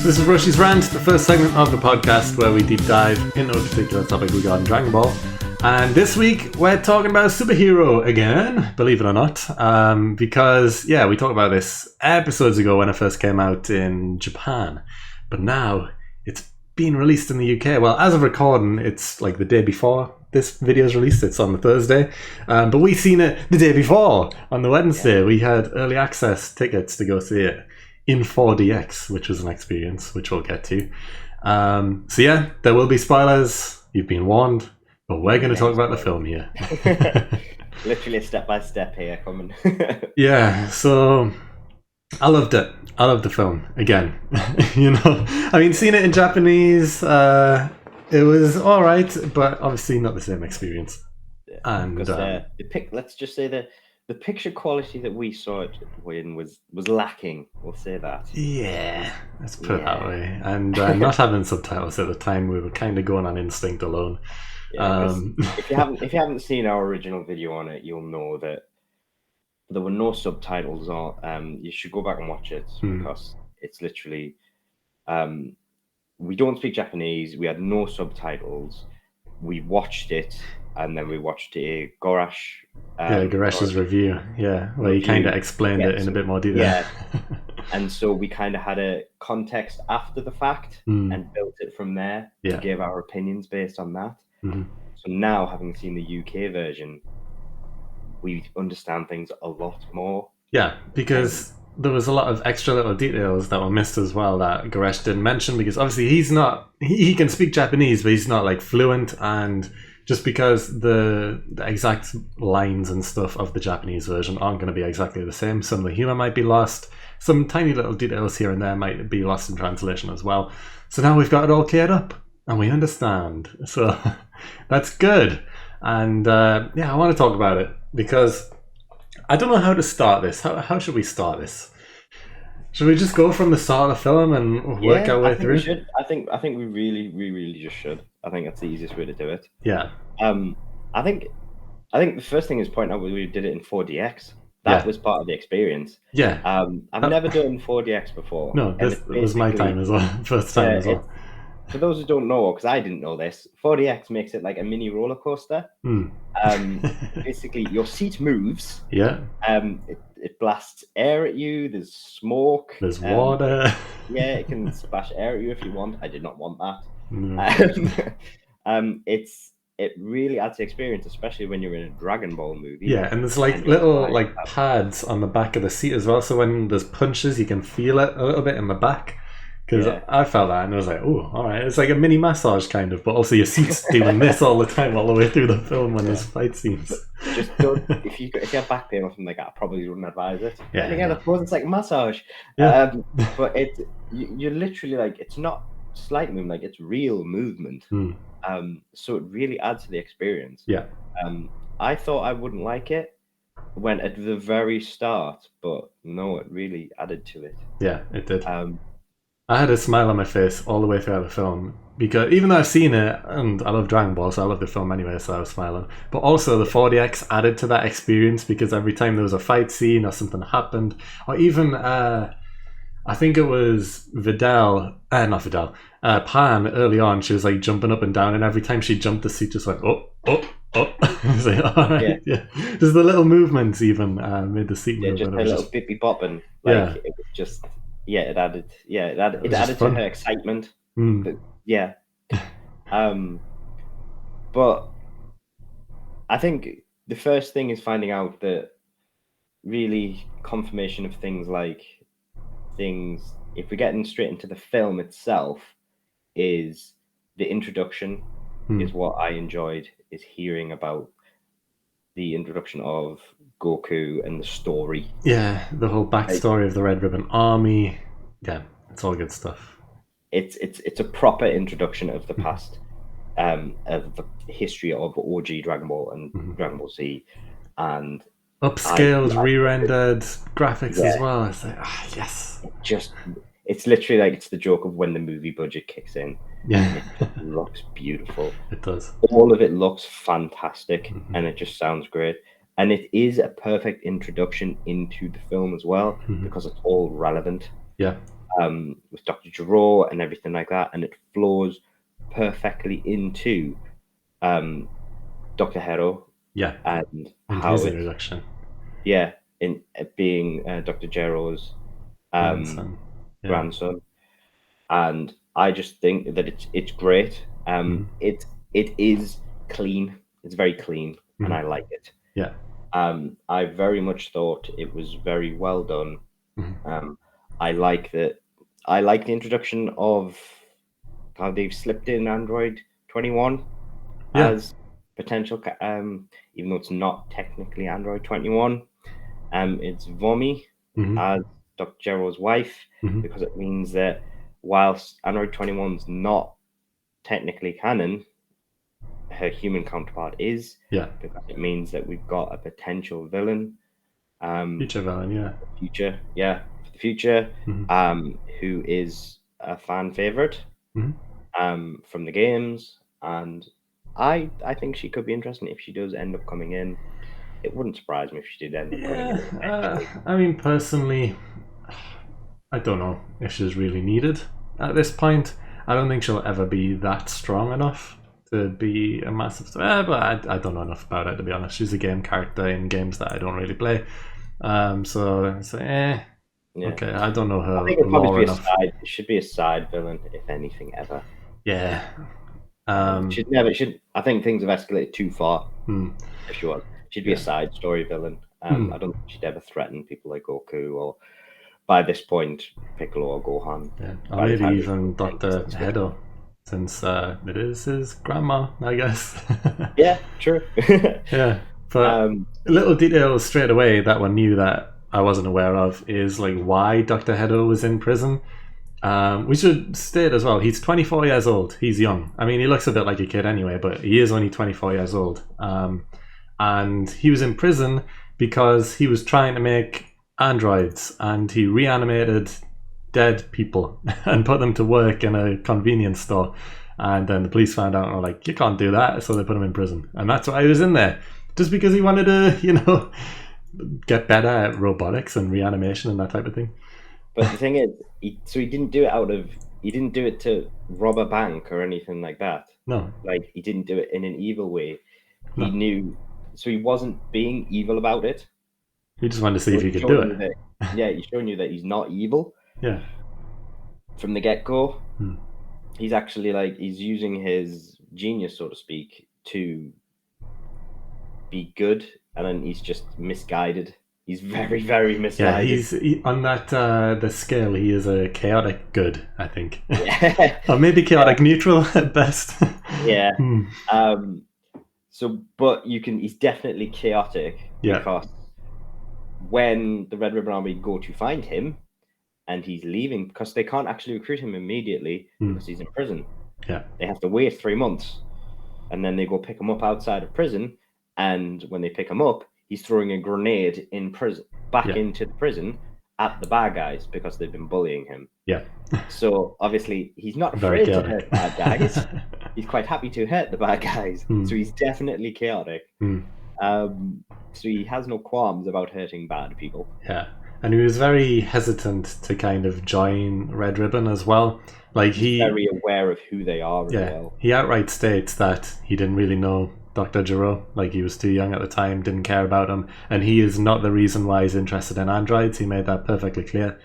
This is Roshi's Rant, the first segment of the podcast where we deep dive into a particular topic we got in Dragon Ball. And this week, we're talking about superhero again, believe it or not. Because, we talked about this episodes ago when it first came out in Japan. But now, it's being released in the UK. Well, as of recording, it's like the day before this video is released. It's on the Thursday. But we seen it the day before, on the Wednesday. We had early access tickets to go see it in 4DX, which was an experience, which we'll get to. There will be spoilers. You've been warned. But we're going to talk about the film here. Literally step by step here coming. Yeah, so I loved it. I loved the film again. Seeing it in Japanese, it was all right, but obviously not the same experience. Yeah, and let's just say that the picture quality that we saw it in was lacking. We'll say that. Yeah, let's put it that way. And not having subtitles at the time, we were kind of going on instinct alone. Yeah, if you haven't seen our original video on it, you'll know that there were no subtitles on. You should go back and watch it because it's literally we don't speak Japanese. We had no subtitles. We watched it, and then we watched Garesh's review. Yeah, where he kind of explained it in a bit more detail. Yeah, and so we kind of had a context after the fact and built it from there to give our opinions based on that. Mm-hmm. So now, having seen the UK version, we understand things a lot more. Yeah, because there was a lot of extra little details that were missed as well that Garesh didn't mention, because obviously he can speak Japanese, but he's not like fluent, and just because the exact lines and stuff of the Japanese version aren't going to be exactly the same, some of the humor might be lost, some tiny little details here and there might be lost in translation as well. So now we've got it all cleared up and we understand. So that's good. And I want to talk about it because I don't know how to start this. How should we start this? Should we just go from the start of the film and work our way through? We should. I think we really just should. I think that's the easiest way to do it. Yeah. I think the first thing is point out we did it in 4DX. That was part of the experience. Yeah. I've never done 4DX before. No, this was my time as well. First time as well. For those who don't know, because I didn't know this, 4DX makes it like a mini roller coaster. Basically, your seat moves. Yeah. It blasts air at you. There's smoke. There's water. Yeah, it can splash air at you if you want. I did not want that. It really adds to the experience, especially when you're in a Dragon Ball movie. Yeah, and there's like little pads on the back of the seat as well, so when there's punches, you can feel it a little bit in the back. Because I felt that and I was like, oh, all right. It's like a mini massage kind of, but also your seat's doing this all the time, all the way through the film when there's fight scenes. Just don't, if you have back pain or something like that, I probably wouldn't advise it. Yeah. And again, I suppose it's like a massage. Yeah. But you're literally like, it's not slight movement, like it's real movement. So it really adds to the experience. Yeah. I thought I wouldn't like it when at the very start, but no, it really added to it. Yeah, it did. I had a smile on my face all the way throughout the film, because even though I've seen it, and I love Dragon Ball, so I love the film anyway, so I was smiling. But also the 4DX added to that experience, because every time there was a fight scene or something happened, or even, I think it was Pan early on, she was like jumping up and down, and every time she jumped, the seat just went, oh. It's like, all right, yeah. Just the little movements even made the seat move. Just a little bippy bopping. Like, it was just... it added to her excitement. But, but I think the first thing is finding out that really confirmation of things, if we're getting straight into the film itself, is the introduction is what I enjoyed, is hearing about the introduction of Goku and the story. Yeah, the whole backstory of the Red Ribbon Army. Yeah, it's all good stuff. It's a proper introduction of the past, of the history of OG Dragon Ball and Dragon Ball Z, and upscaled, re-rendered graphics as well. It's like, yes. It's literally like it's the joke of when the movie budget kicks in. Yeah, it looks beautiful. It does. All of it looks fantastic, and it just sounds great. And it is a perfect introduction into the film as well, because it's all relevant. Yeah. with Dr. Gero and everything like that, and it flows perfectly into Dr. Heeroh. Yeah. And into how his it's introduction. in being Dr. Gero's grandson, and I just think that it's great. It is clean. It's very clean, and I like it. Yeah. I very much thought it was very well done. I like that. I like the introduction of how they've slipped in Android 21 as potential, even though it's not technically Android 21. It's Vomi as Dr. Gero's wife, because it means that whilst Android 21's not technically canon, her human counterpart is. Yeah. Because it means that we've got a potential villain. Future villain, yeah. For the future, who is a fan favorite from the games, and I think she could be interesting if she does end up coming in. It wouldn't surprise me if she did end up coming in eventually. I mean, personally, I don't know if she's really needed at this point. I don't think she'll ever be that strong enough to be a massive star, but I don't know enough about her, to be honest. She's a game character in games that I don't really play. So okay, I don't know her I think it'd probably lore be enough. it should be a side villain, if anything, ever. Yeah. I think things have escalated too far. If she was. She'd be a side story villain. I don't think she'd ever threaten people like Goku, or by this point, Piccolo or Gohan. Yeah. Or maybe even Dr. Heeroh, since it is his grandma, I guess. Yeah, true. Yeah. But little details straight away that one knew that I wasn't aware of is like why Dr. Heeroh was in prison. We should state as well, he's 24 years old. He's young. I mean, he looks a bit like a kid anyway, but he is only 24 years old. And he was in prison because he was trying to make androids, and he reanimated dead people and put them to work in a convenience store. And then the police found out and were like, you can't do that. So they put him in prison. And that's why he was in there. Just because he wanted to, get better at robotics and reanimation and that type of thing. But the thing is, he didn't do it he didn't do it to rob a bank or anything like that. No. Like, he didn't do it in an evil way. He knew, so he wasn't being evil about it. He just wanted to see if he could do it. He's showing you that he's not evil. Yeah. From the get-go. He's actually he's using his genius, so to speak, to be good, and then he's just misguided. He's very, very misguided. Yeah, he's on that the scale. He is a chaotic good, I think, or maybe chaotic neutral at best. Yeah. So, but he's definitely chaotic because when the Red Ribbon Army go to find him, and he's leaving because they can't actually recruit him immediately because he's in prison. Yeah, they have to wait 3 months, and then they go pick him up outside of prison. And when they pick him up, he's throwing a grenade in prison into the prison at the bad guys because they've been bullying him. Yeah. So obviously he's not afraid to hurt bad guys. He's quite happy to hurt the bad guys. So he's definitely chaotic. So he has no qualms about hurting bad people. Yeah. And he was very hesitant to kind of join Red Ribbon as well. Like he's very aware of who they are as well. He outright states that he didn't really know Dr. Gero, like he was too young at the time, didn't care about him, and he is not the reason why he's interested in androids. He made that perfectly clear.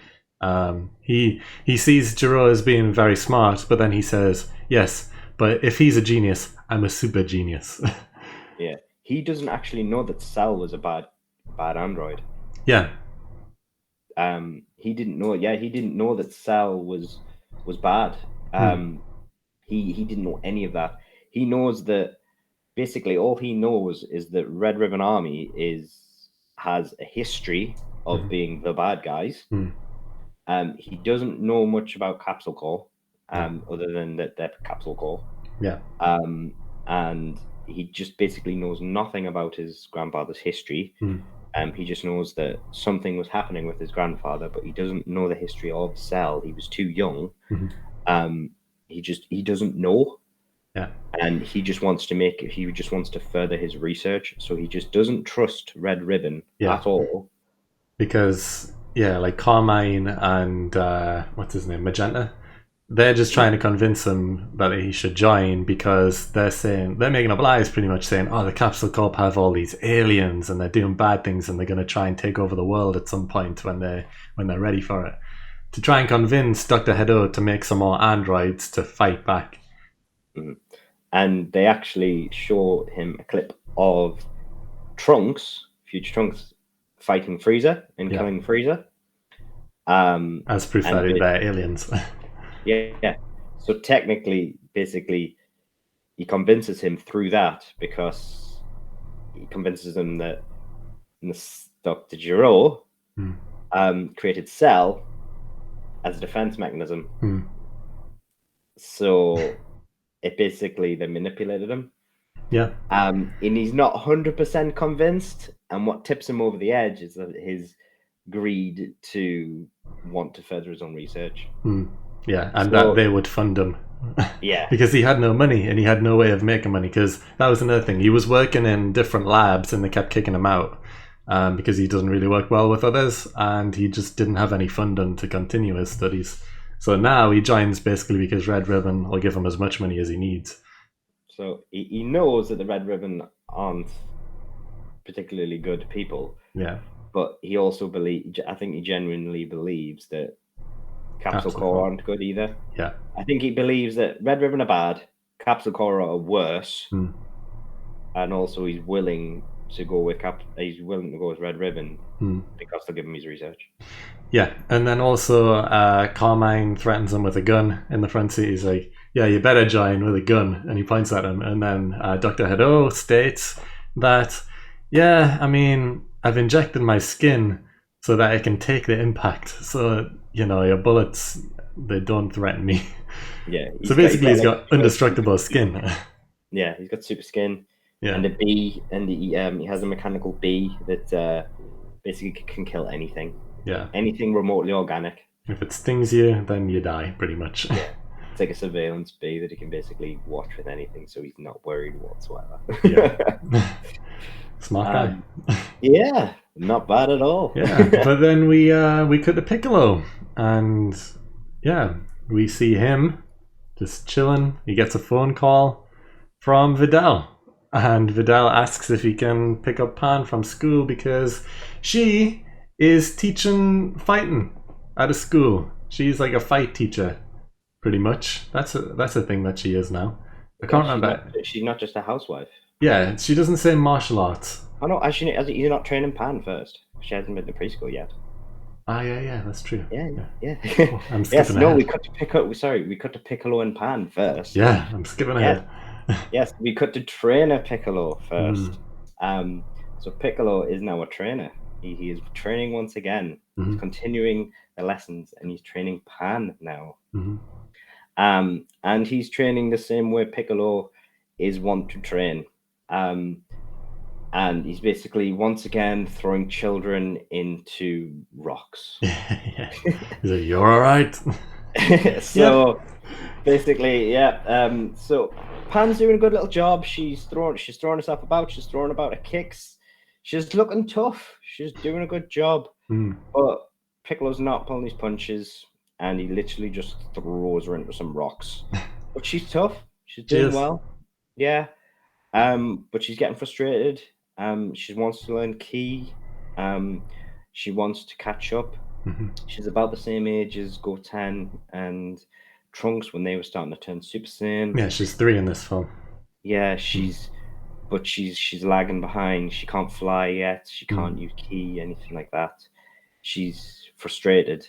He sees Gero as being very smart, but then he says, yes, but if he's a genius, I'm a super genius. Yeah. He doesn't actually know that Cell was a bad android. Yeah. He didn't know. Yeah, he didn't know that Cell was bad. He didn't know any of that. He knows that basically all he knows is that Red Ribbon Army has a history of being the bad guys. He doesn't know much about Capsule Corps, other than that they're Capsule Corps. Yeah. And he just basically knows nothing about his grandfather's history. He just knows that something was happening with his grandfather, but he doesn't know the history of Cell. He was too young. He doesn't know. Yeah. And he just wants to further his research. So he just doesn't trust Red Ribbon at all. Because yeah, like Carmine and what's his name, Magenta. They're just trying to convince him that he should join because they're making up lies, pretty much saying, "Oh, the Capsule Corp have all these aliens and they're doing bad things and they're going to try and take over the world at some point when they're ready for it." To try and convince Dr. Heeroh to make some more androids to fight back. Mm-hmm. And they actually show him a clip of future Trunks, fighting Frieza and killing Frieza. As proof that they're aliens. Yeah. So technically, basically, he convinces him through that because he convinces him that Dr. Giro created Cell as a defense mechanism. So it basically, they manipulated him. Yeah. And he's not 100% convinced. And what tips him over the edge is that his greed to want to further his own research. Yeah, and that they would fund him. Yeah. Because he had no money and he had no way of making money. Because that was another thing. He was working in different labs and they kept kicking him out because he doesn't really work well with others and he just didn't have any funding to continue his studies. So now he joins basically because Red Ribbon will give him as much money as he needs. So he knows that the Red Ribbon aren't particularly good people. Yeah. But he also I think he genuinely believes that Capsule Corp aren't good either. Yeah. I think he believes that Red Ribbon are bad, Capsule Corp are worse, and also he's willing to go with Red Ribbon because they'll give him his research. Yeah, and then also Carmine threatens him with a gun in the front seat. He's like, "Yeah, you better join with a gun," and he points at him. And then Dr. Heeroh states that, "Yeah, I mean, I've injected my skin so that I can take the impact. So, your bullets, they don't threaten me." Yeah. So basically, he's got indestructible skin. Yeah, he's got super skin. Yeah. And a bee, and he has a mechanical bee that basically can kill anything. Yeah. Anything remotely organic. If it stings you, then you die, pretty much. Yeah. It's like a surveillance bee that he can basically watch with anything, so he's not worried whatsoever. Yeah. Smart guy. Yeah, not bad at all. Yeah, but then we cut to Piccolo, and yeah, we see him just chilling. He gets a phone call from Videl, and Videl asks if he can pick up Pan from school because she is teaching fighting at a school. She's like a fight teacher, pretty much. That's a thing that she is now. I can't remember. She's not just a housewife. Yeah, she doesn't say martial arts. Oh no, actually, you're not training Pan first. She hasn't been to preschool yet. Ah, yeah, that's true. Yeah. Oh, I'm skipping ahead. No, we cut to Piccolo and Pan first. Yeah, I'm skipping ahead. Yes, we cut to trainer Piccolo first. So Piccolo is now a trainer. He is training once again. He's continuing the lessons, and he's training Pan now. And he's training the same way Piccolo is wont to train. And he's basically once again throwing children into rocks. Yeah. He's like, "You're all right." So basically, so Pan's doing a good little job. She's throwing herself about. She's throwing about her kicks. She's looking tough. She's doing a good job. But Piccolo's not pulling his punches, and he literally just throws her into some rocks. But she's tough. She's doing well. Yeah. But she's getting frustrated. She wants to learn Ki. She wants to catch up. She's about the same age as Goten and Trunks when they were starting to turn Super Saiyan. Yeah, she's 3 in this film. Yeah, she's lagging behind. She can't fly yet. She can't use Ki, anything like that. She's frustrated.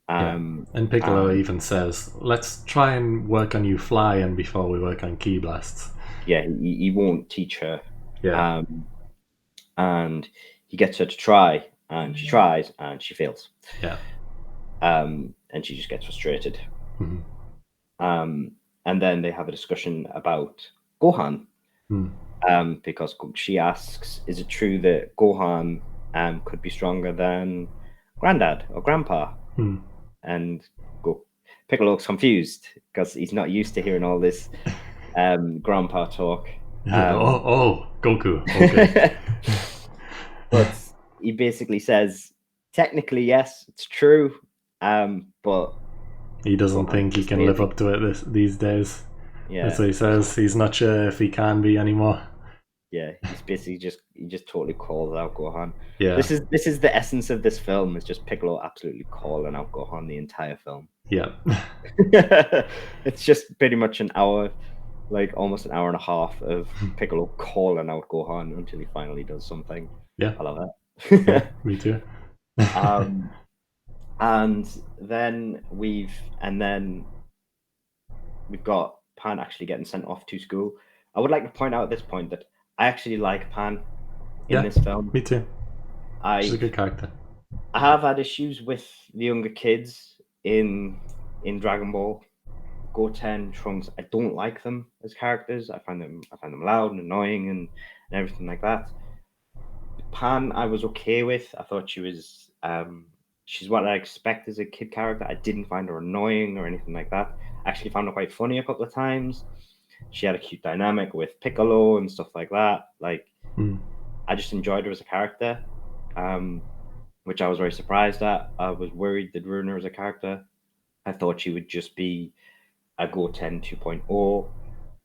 And Piccolo even says, "Let's try and work on you flying before we work on Ki blasts." Yeah, he won't teach her. Yeah. And he gets her to try, and she tries, and she fails. Yeah. And she just gets frustrated. And then they have a discussion about Gohan. Because she asks, is it true that Gohan could be stronger than Granddad or Grandpa? And Piccolo looks confused because he's not used to hearing all this grandpa talk. Goku. Okay. But he basically says technically, yes, it's true. But he doesn't think he can live up to it these days. Yeah, that's what he says. He's not sure if he can be anymore. Yeah, he's basically he just totally calls out Gohan. Yeah, this is the essence of this film. Is just Piccolo absolutely calling out Gohan the entire film. Yeah. It's just pretty much an hour, like almost an hour and a half of Piccolo calling out Gohan until he finally does something. Yeah, I love that. Yeah, me too. And then we've got Pan actually getting sent off to school. I would like to point out at this point that I actually like Pan in this film. Me too. She's a good character. I have had issues with the younger kids in Dragon Ball. Goten, Trunks, I don't like them as characters. I find them loud and annoying and everything like that. Pan, I was okay with. I thought she was she's what I expect as a kid character. I didn't find her annoying or anything like that. I actually found her quite funny a couple of times. She had a cute dynamic with Piccolo and stuff like that. Like, I just enjoyed her as a character, which I was very surprised at. I was worried they'd ruin her as a character. I thought she would just be a Goten 2.0.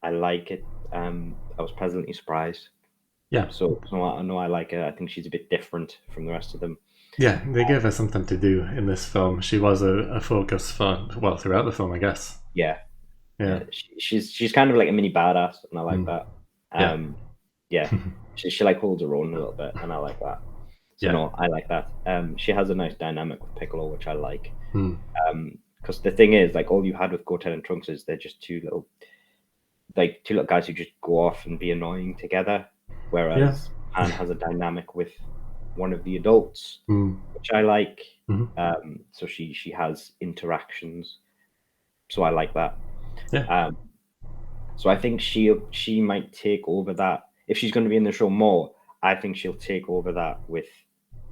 I like it. I was pleasantly surprised. Yeah. So I know I like her. I think she's a bit different from the rest of them. Yeah, they gave her something to do in this film. She was a focus throughout the film, I guess. Yeah. Yeah. She's kind of like a mini badass, and I like that. Yeah. she like holds her own a little bit, and I like that. So no, I like that. She has a nice dynamic with Piccolo, which I like. Because the thing is, like, all you had with Goten and Trunks is they're just two little guys who just go off and be annoying together. Whereas Pan has a dynamic with one of the adults, which I like. So she has interactions. So I like that. Yeah. So I think she might take over that. If she's going to be in the show more, I think she'll take over that with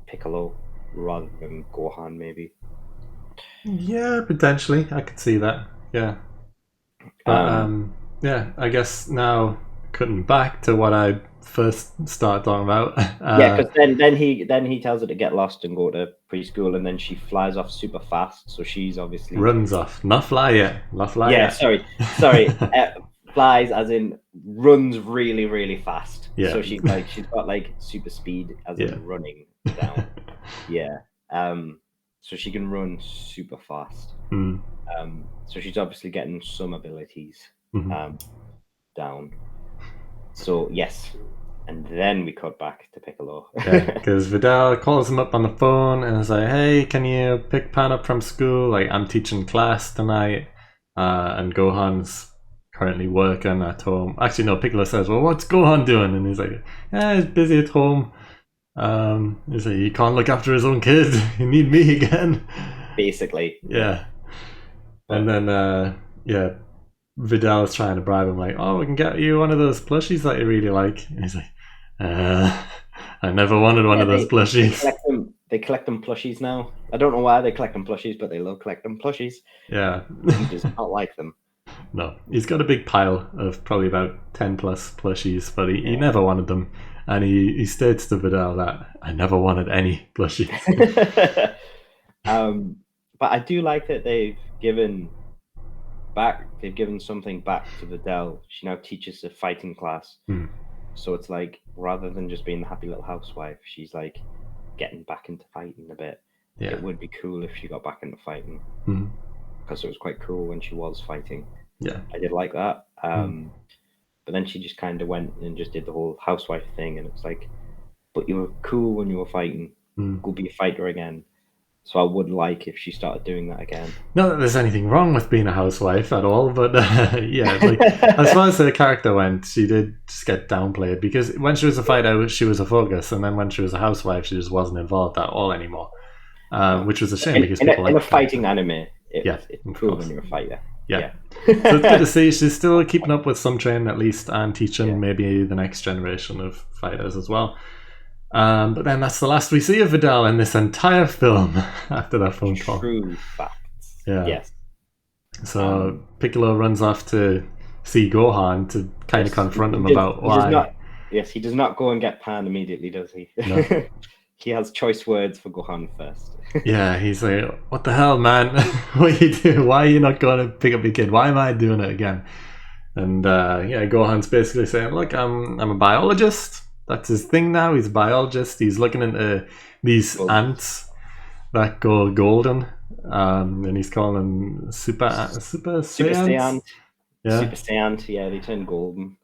Piccolo rather than Gohan, maybe. Yeah, potentially. I could see that. Yeah. But yeah, I guess now cutting back to what I first started talking about. Because then he tells her to get lost and go to preschool, and then she flies off super fast. So she's obviously runs off, not fly yet. Sorry. Flies as in runs really, really fast. Yeah. So she's got like super speed as in running down. So she can run super fast. So she's obviously getting some abilities down. So yes, and then we cut back to Piccolo. Because Vidal calls him up on the phone and is like, "Hey, can you pick Pan up from school? Like, I'm teaching class tonight." And Gohan's currently working at home. Actually, no. Piccolo says, "Well, what's Gohan doing?" And he's like, "Yeah, he's busy at home. He's like, he can't look after his own kid. You need me again." Basically. Yeah. And then Vidal's trying to bribe him, like, "Oh, we can get you one of those plushies that you really like." And he's like, "I never wanted one of those plushies." They collect them plushies now. I don't know why they collect them plushies, but they love collecting plushies. Yeah. He does not like them. No, he's got a big pile of probably about 10 plus plushies, but he never wanted them. And he states to Vidal that, "I never wanted any plushies." But I do like that they've given something back to Vidal. She now teaches a fighting class. So it's like, rather than just being the happy little housewife, she's like getting back into fighting a bit. Yeah. It would be cool if she got back into fighting. Because it was quite cool when she was fighting. Yeah. I did like that. But then she just kind of went and just did the whole housewife thing, and it's like, but you were cool when you were fighting. Go be a fighter again. So I would like if she started doing that again. Not that there's anything wrong with being a housewife at all, but yeah, like, as far as her character went, she did just get downplayed, because when she was a fighter, she was a focus, and then when she was a housewife, she just wasn't involved at all anymore, which was a shame, because people in a fighting anime, it's cool when you're a fighter. Yeah. So it's good to see she's still keeping up with some training at least, and teaching maybe the next generation of fighters as well. But then that's the last we see of Vidal in this entire film after that phone call. True facts. Yeah. Yes. So Piccolo runs off to see Gohan to kind of confront him about why. He does not go and get Pan immediately, does he? No. he has choice words for Gohan first. Yeah, he's like, "What the hell, man? What are you doing? Why are you not going to pick up your kid? Why am I doing it again?" And yeah, Gohan's basically saying, "Look, I'm a biologist. That's his thing now. He's a biologist. He's looking into these ants that go golden, and he's calling them super Saiyans. Yeah. Super Saiyan, yeah, they turn golden."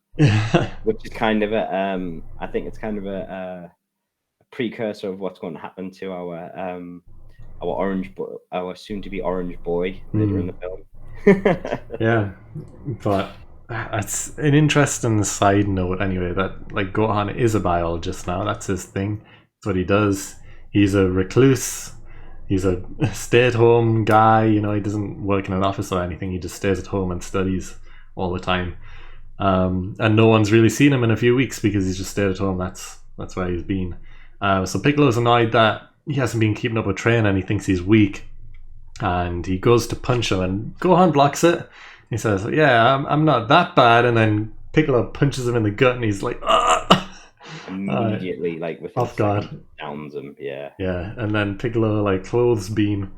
Which is kind of a I think it's kind of a precursor of what's going to happen to our soon to be orange boy later in the film. Yeah, but it's an interesting side note anyway, that like Gohan is a biologist now. That's his thing. That's what he does. He's a recluse. He's a stay-at-home guy. You know, he doesn't work in an office or anything. He just stays at home and studies all the time. And no one's really seen him in a few weeks because he's just stayed at home. That's where he's been. So Piccolo's annoyed that he hasn't been keeping up with training and he thinks he's weak. And he goes to punch him and Gohan blocks it. He says, "Yeah, I'm not that bad." And then Piccolo punches him in the gut and he's like, "Ah!" Immediately, like with off guard, downs him. Yeah. And then Piccolo like clothes beam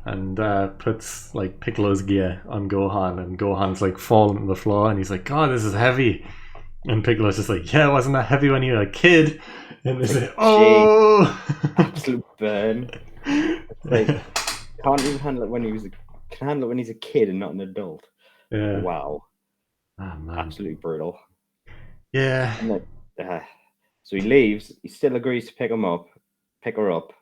and puts like Piccolo's gear on Gohan, and Gohan's like falling to the floor and he's like, "God, this is heavy." And Piccolo's just like, "Yeah, wasn't that heavy when you were a kid?" And they say, "Oh, absolute burn." Like, can't even handle it when can handle it when he's a kid and not an adult. Yeah. Wow. Oh, man. Absolutely brutal. Yeah. And so he leaves. He still agrees to pick her up,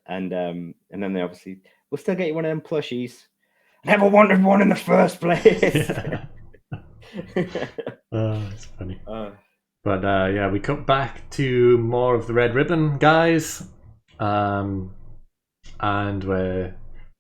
and then they obviously, "We'll still get you one of them plushies. I never wanted one in the first place." Yeah. Oh, it's funny. But yeah, we cut back to more of the Red Ribbon guys, and where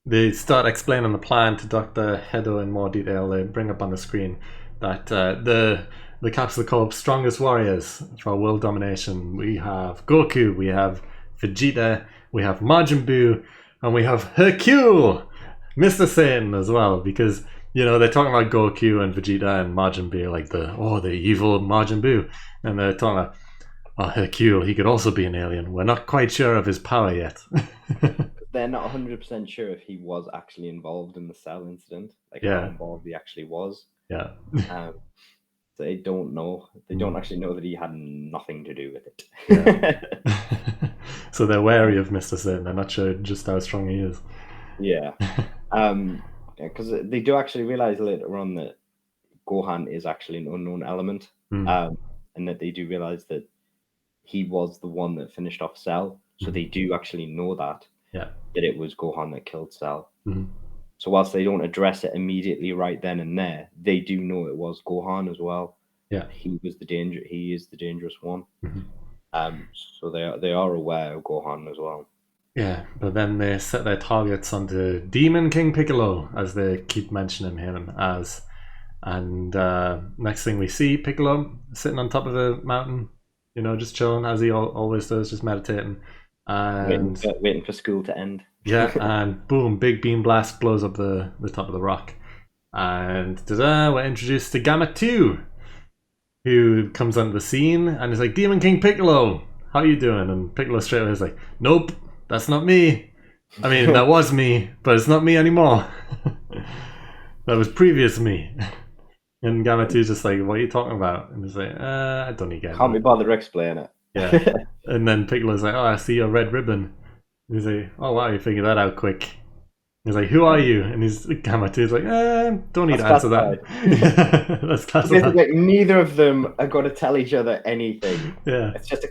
they start explaining the plan to Dr. Hedo in more detail. They bring up on the screen that the Capsule Corp's strongest warriors for world domination. We have Goku, we have Vegeta, we have Majin Buu, and we have Hercule, Mr. Satan as well, because you know they're talking about Goku and Vegeta and Majin Buu like the evil Majin Buu, and they're talking about Hercule. He could also be an alien. We're not quite sure of his power yet. They're not 100% sure if he was actually involved in the Cell incident, like how involved he actually was. Yeah. They don't know. They don't actually know that he had nothing to do with it. Yeah. So they're wary of Mr. Satan. They're not sure just how strong he is. Yeah. Because they do actually realize later on that Gohan is actually an unknown element, and that they do realize that he was the one that finished off Cell. So they do actually know that it was Gohan that killed Cell. So whilst they don't address it immediately right then and there, they do know it was Gohan as well. Yeah, he is the dangerous one. So they are aware of Gohan as well. Yeah, but then they set their targets onto Demon King Piccolo, as they keep mentioning him as. And next thing we see, Piccolo sitting on top of a mountain, you know, just chilling as he always does, just meditating. And waiting for school to end. Yeah, and boom, big beam blast blows up the top of the rock. And we're introduced to Gamma 2, who comes onto the scene and is like, "Demon King Piccolo, how you doing?" And Piccolo straight away is like, "Nope, that's not me. I mean, that was me, but it's not me anymore. That was previous me." And Gamma 2 is just like, "What are you talking about?" And he's like, "I don't need to get it." Can't be bothered to explain it. Yeah. And then Piccolo's like, "Oh, I see your red ribbon." And he's like, "Oh wow, you figured that out quick." He's like, "Who are you?" And he's Gamma 2's like, "Don't need to answer that." That's classified. Like, neither of them are going to tell each other anything. Yeah. It's just a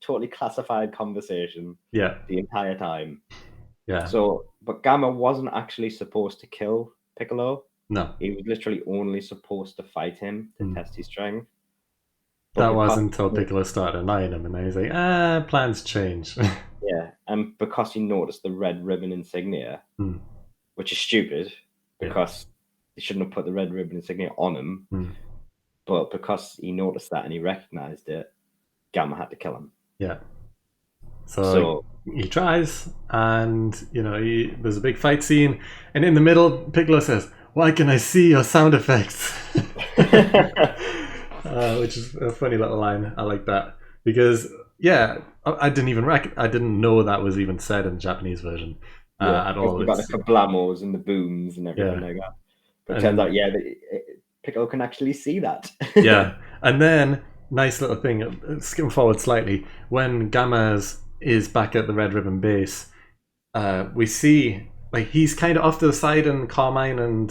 totally classified conversation. Yeah. The entire time. Yeah. So, but Gamma wasn't actually supposed to kill Piccolo. No. He was literally only supposed to fight him to test his strength. But that was until Piccolo started annoying him, and then he's like, plans change. Yeah, and because he noticed the red ribbon insignia, which is stupid, because he shouldn't have put the red ribbon insignia on him, but because he noticed that and he recognized it, Gamma had to kill him. Yeah. So he tries, and you know, there's a big fight scene, and in the middle, Piccolo says, "Why can I see your sound effects?" Which is a funny little line. I like that, because yeah, I didn't know that was even said in the Japanese version at Because all. you've got the It's kablamos and the booms and everything yeah, like that. But it turns and out, Piccolo can actually see that. yeah, and then nice little thing. Skim forward slightly when Gamma's is back at the Red Ribbon base. We see like he's kind of off to the side, and Carmine and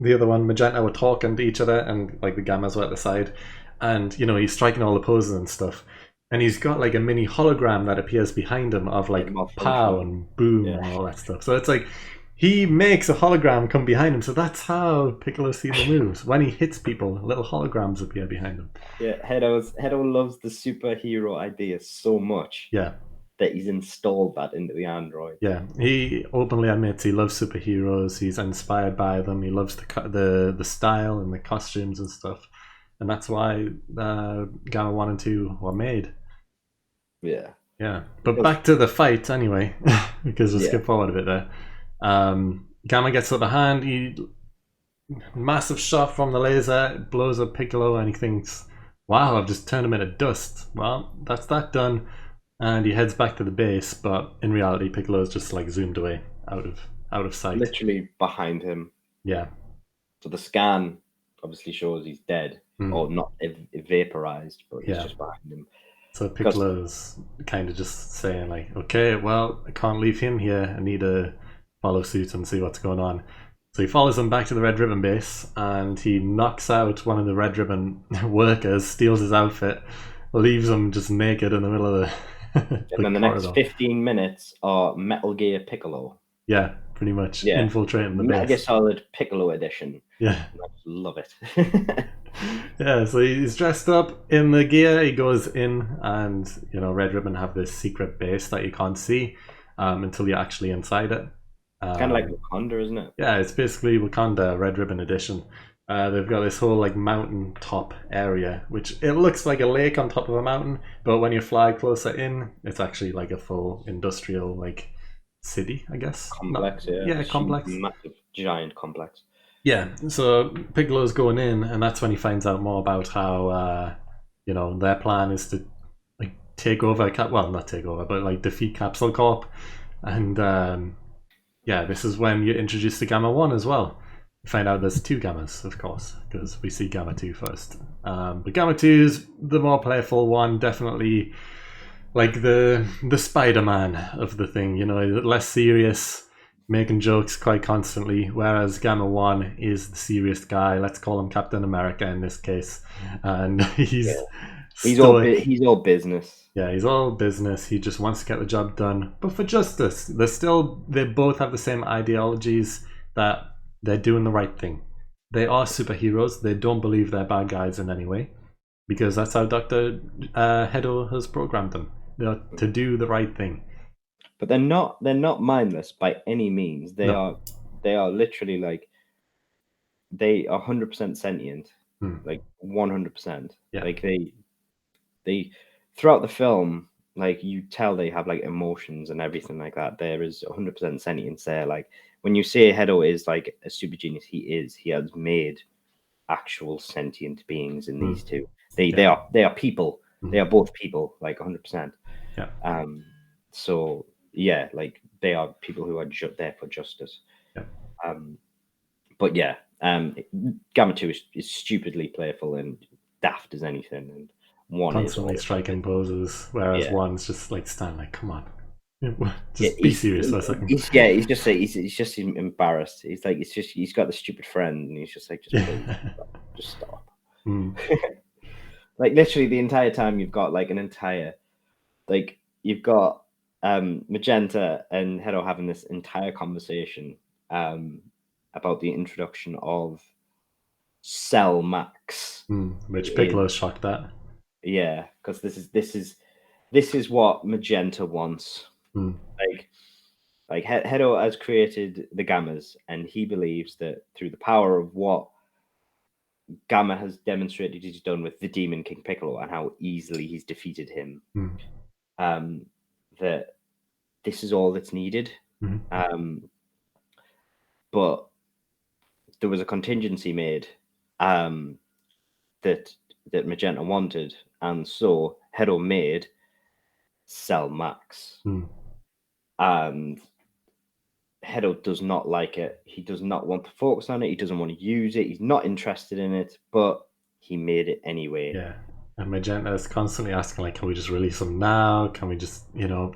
the other one, Magenta, were talking to each other, and like the Gammas were at the side, and he's striking all the poses and stuff. And he's got like a mini hologram that appears behind him of like pow Malfunctioning. and boom Yeah. and all that stuff. So it's like he makes a hologram come behind him. So that's how Piccolo sees the moves. When he hits people, little holograms appear behind him. Yeah, Hedo loves the superhero idea so much Yeah. that he's installed that into the android. Yeah, he openly admits he loves superheroes. He's inspired by them. He loves the style and the costumes and stuff, and that's why Gamma 1 and 2 were made. Yeah. Yeah, but back to the fight anyway, because we'll Yeah. skip forward a bit there. Gamma gets the upper hand. He massive shot from the laser, blows up Piccolo, and he thinks, "Wow, I've just turned him into dust." Well, that's that done. And he heads back to the base, but in reality, Piccolo's just like zoomed away, out of sight. Literally behind him. Yeah. So the scan obviously shows he's dead, or not vaporized, but he's just behind him. So Piccolo's kind of just saying like, okay, well, I can't leave him here. I need to follow suit and see what's going on. So he follows him back to the Red Ribbon base, and he knocks out one of the Red Ribbon workers, steals his outfit, leaves him just naked in the middle of the and then the next 15 minutes are Metal Gear Piccolo. Yeah, pretty much. Infiltrating the Metal Gear base. Solid Piccolo edition. Yeah. I just love it. Yeah, so he's dressed up in the gear. He goes in, and Red Ribbon have this secret base that you can't see until you're actually inside it. It's kind of like Wakanda, isn't it? Yeah, it's basically Wakanda Red Ribbon edition. They've got this whole like mountain top area, which it looks like a lake on top of a mountain, but when you fly closer in, it's actually like a full industrial like city, I guess. Complex, complex. Massive, giant complex. Yeah, so Piccolo's going in, and that's when he finds out more about how their plan is to like take over not take over, but like defeat Capsule Corp. And this is when you're introduced to Gamma 1 as well. You find out there's two Gammas, of course, because we see Gamma 2 first. But Gamma 2 is the more playful one, definitely like the Spider-Man of the thing, less serious, making jokes quite constantly, whereas Gamma 1 is the serious guy. Let's call him Captain America in this case. And he's all business. Yeah, he's all business. He just wants to get the job done. But for justice, they both have the same ideologies, that they're doing the right thing. They are superheroes. They don't believe they're bad guys in any way, because that's how Dr. Hedo has programmed them. To do the right thing. But they're not mindless by any means. They are literally like, they are 100% sentient, like 100%. Yeah. Like they throughout the film, like you tell they have like emotions and everything like that. There is 100% sentience there. Like when you say Hedo is like a super genius, he has made actual sentient beings in these two. They are people. They are both people, like 100%. Yeah. So yeah, like they are people who are there for justice. Yeah. But yeah, Gamma 2 is stupidly playful and daft as anything, and one constantly is striking poses, whereas one's just like standing like, come on, just be serious for a second. He's just embarrassed. He's like, he's got the stupid friend, and he's just like, just stop. Like literally the entire time you've got like you've got Magenta and Hedo having this entire conversation about the introduction of Cell Max, which Piccolo's shocked at. Yeah, because this is what Magenta wants. Like Hedo has created the Gammas, and he believes that through the power of what Gamma has demonstrated he's done with the Demon King Piccolo and how easily he's defeated him, that this is all that's needed. But there was a contingency made that Magenta wanted, and so Heeroh made Cell Max. And Heeroh does not like it. He does not want to focus on it. He doesn't want to use it. He's not interested in it, but he made it anyway. Yeah. And Magenta is constantly asking, like, can we just release him now? Can we just,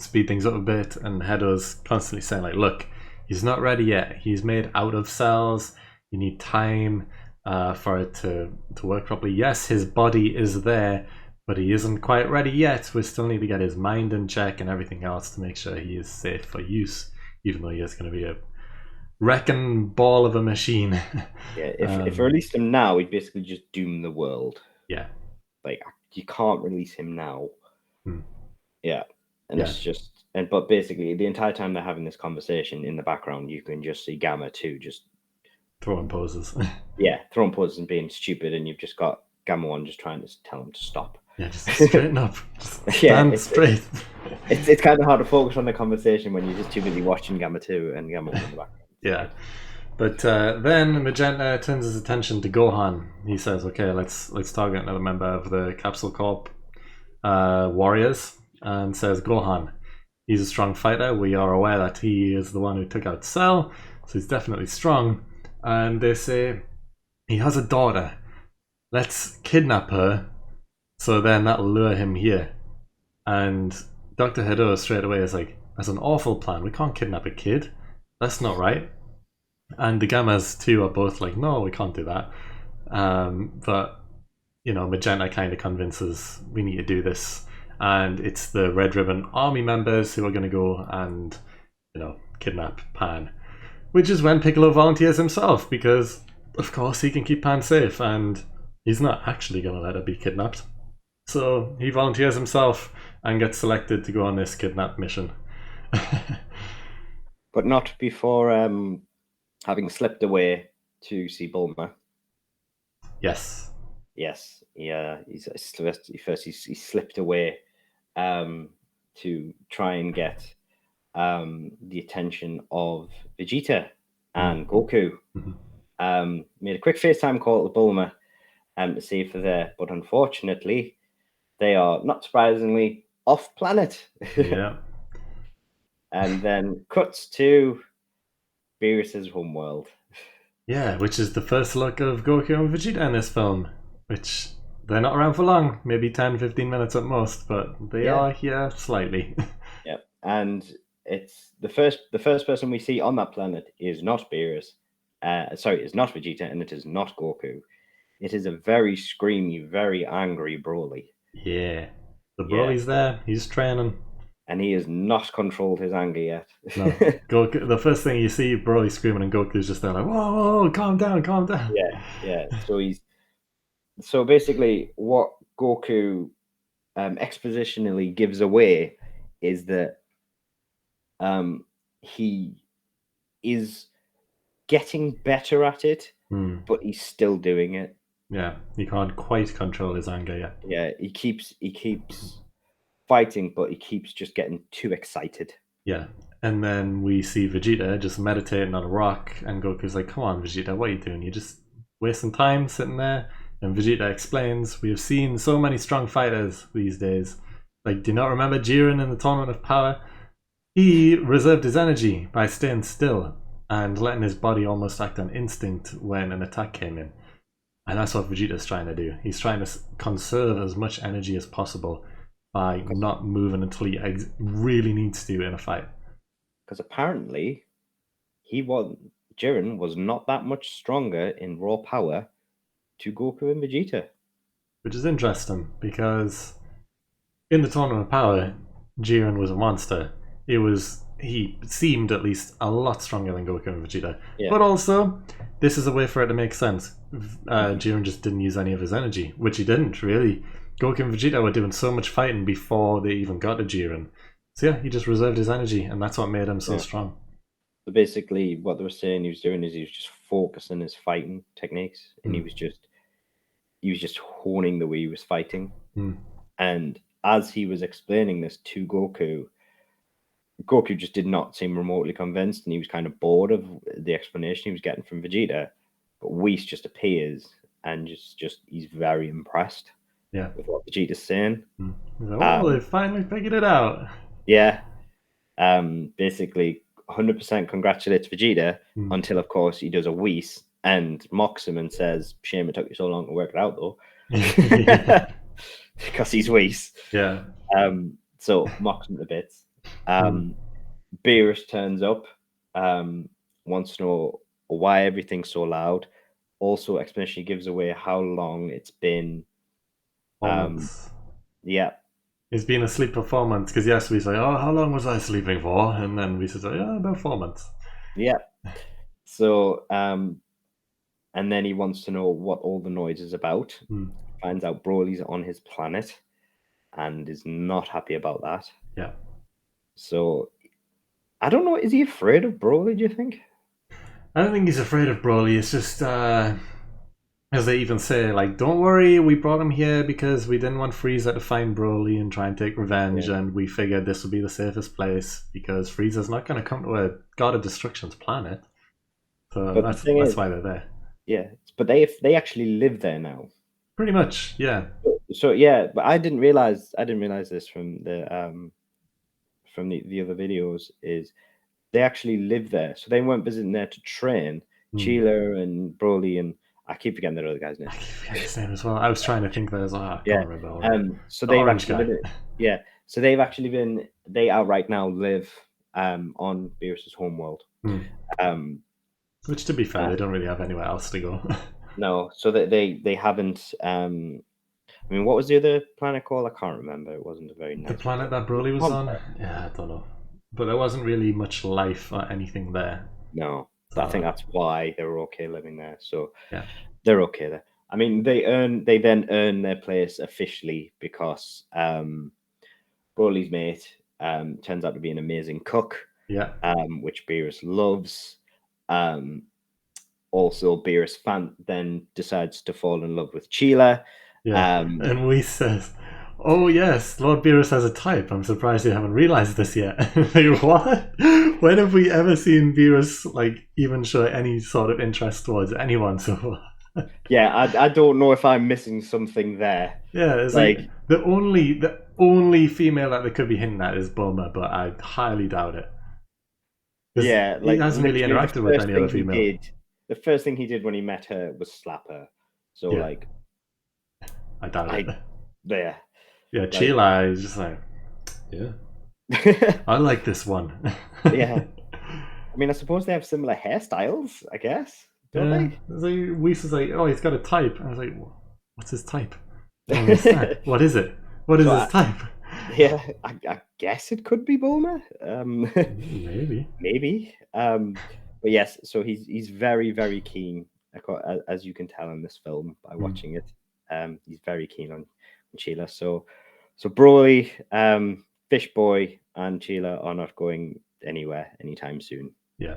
speed things up a bit? And Heeroh's constantly saying, like, look, he's not ready yet. He's made out of cells. You need time for it to work properly. Yes, his body is there, but he isn't quite ready yet. We still need to get his mind in check and everything else to make sure he is safe for use, even though he is going to be a wrecking ball of a machine. Yeah, if I released him now, he'd basically just doom the world. Yeah. Like, you can't release him now. Yeah. And it's just, but basically, the entire time they're having this conversation in the background, you can just see Gamma 2 just throwing poses. Yeah, throwing poses and being stupid, and you've just got Gamma 1 just trying to tell him to stop. Yeah, just straighten up. Just stand straight. It's kind of hard to focus on the conversation when you're just too busy watching Gamma 2 and Gamma 1 in the background. Yeah. But then Magenta turns his attention to Gohan. He says, okay, let's target another member of the Capsule Corp warriors, and says, Gohan, he's a strong fighter. We are aware that he is the one who took out Cell, so he's definitely strong. And they say, he has a daughter. Let's kidnap her, so then that'll lure him here. And Dr. Heeroh straight away is like, that's an awful plan. We can't kidnap a kid. That's not right. And the Gammas too are both like, no, we can't do that. But Magenta kind of convinces we need to do this, and it's the Red Ribbon Army members who are going to go and kidnap Pan, which is when Piccolo volunteers himself, because of course he can keep Pan safe, and he's not actually going to let her be kidnapped. So he volunteers himself and gets selected to go on this kidnap mission. But not before having slipped away to see Bulma. Yes. Yes. Yeah. He slipped away to try and get the attention of Vegeta and Goku. Made a quick FaceTime call to Bulma to see if they're there, but unfortunately, they are, not surprisingly, off planet. Yeah. And then cuts to Beerus's homeworld. Yeah, which is the first look of Goku and Vegeta in this film, which they're not around for long, maybe 10-15 minutes at most, but they are here slightly. Yeah, and it's the first person we see on that planet is not Beerus. Is not Vegeta, and it is not Goku. It is a very screamy, very angry Broly. Yeah, the Broly's there. He's training. And he has not controlled his anger yet. No. Goku, the first thing you see, Broly screaming, and Goku's just there like, whoa, calm down. Yeah. So basically, what Goku expositionally gives away is that he is getting better at it, but he's still doing it. Yeah, he can't quite control his anger yet. Yeah, he keeps fighting, but he keeps just getting too excited. Yeah, and then we see Vegeta just meditating on a rock, and Goku's like, come on, Vegeta, what are you doing? You're just wasting time sitting there. And Vegeta explains, we have seen so many strong fighters these days. Like, do you not remember Jiren in the Tournament of Power? He reserved his energy by staying still and letting his body almost act on instinct when an attack came in. And that's what Vegeta's trying to do. He's trying to conserve as much energy as possible by not moving until he really needs to in a fight. Because apparently, Jiren was not that much stronger in raw power to Goku and Vegeta. Which is interesting, because in the Tournament of Power, Jiren was a monster. He seemed at least a lot stronger than Goku and Vegeta. Yeah. But also, this is a way for it to make sense. Jiren just didn't use any of his energy, which he didn't, really. Goku and Vegeta were doing so much fighting before they even got to Jiren. So yeah, he just reserved his energy, and that's what made him so strong. So basically, what they were saying he was doing is he was just focusing his fighting techniques, and he was just honing the way he was fighting. And as he was explaining this to Goku just did not seem remotely convinced, and he was kind of bored of the explanation he was getting from Vegeta. But Whis just appears and just he's very impressed. Yeah. with what Vegeta's saying. Oh, they finally figured it out. Yeah. Basically, 100% congratulates Vegeta until, of course, he does a Whis and mocks him and says, "Shame it took you so long to work it out, though," because he's Whis. Yeah. So mocks him to bits. Beerus turns up, wants to know why everything's so loud. Also, explanation gives away how long it's been. 4 months. Yeah. He's been asleep for 4 months because yes, we say, "Oh, how long was I sleeping for?" And then we say, "Yeah, about 4 months." Yeah. So, and then he wants to know what all the noise is about. Finds out Broly's on his planet and is not happy about that. Yeah. So, I don't know. Is he afraid of Broly, do you think? I don't think he's afraid of Broly. It's just, as they even say, like, don't worry, we brought him here because we didn't want Frieza to find Broly and try and take revenge, and we figured this would be the safest place because Frieza's not going to come to a God of Destruction's planet. So But that's why they're there. Yeah, but they actually live there now. Pretty much, yeah. So yeah, but I didn't realize this from the other videos is they actually live there. So they weren't visiting there to train. Chila and Broly and I keep forgetting that other guy's name. I keep forgetting his name as well. I was trying to think, but I was like, I can't remember. So the they've orange actually guy. So they've actually been. They outright now live on Beerus's homeworld. Which, to be fair, they don't really have anywhere else to go. No, so that they haven't. I mean, what was the other planet called? I can't remember. It wasn't a very nice. The planet that Broly was on? Yeah, I don't know. But there wasn't really much life or anything there. No, so I think that's why they were okay living there. So yeah, they're okay there. I mean, they then earn their place officially because Broly's mate turns out to be an amazing cook. Yeah. Which Beerus loves. Also, Beerus then decides to fall in love with Chila. Yeah. And we says, "Oh yes, Lord Beerus has a type. I'm surprised you haven't realized this yet." Like, what? When have we ever seen Beerus like even show any sort of interest towards anyone so far? Yeah, I don't know if I'm missing something there. Yeah, it's like the only female that they could be hinting at is Bulma, but I highly doubt it. Yeah, he hasn't really interacted with any other female. The first thing he did when he met her was slap her. So I doubt it. Yeah. Yeah, Chila is just like, yeah. I like this one. Yeah. I mean, I suppose they have similar hairstyles, I guess. Don't they? Like, Whis is like, oh, he's got a type. I was like, what's his type? I don't understand. What is it? What is his type? Yeah, I guess it could be Bulma. Maybe. But yes, so he's very, very keen, as you can tell in this film by watching it. He's very keen on Chila. So Broly, Fish Boy, and Chila are not going anywhere anytime soon. Yeah.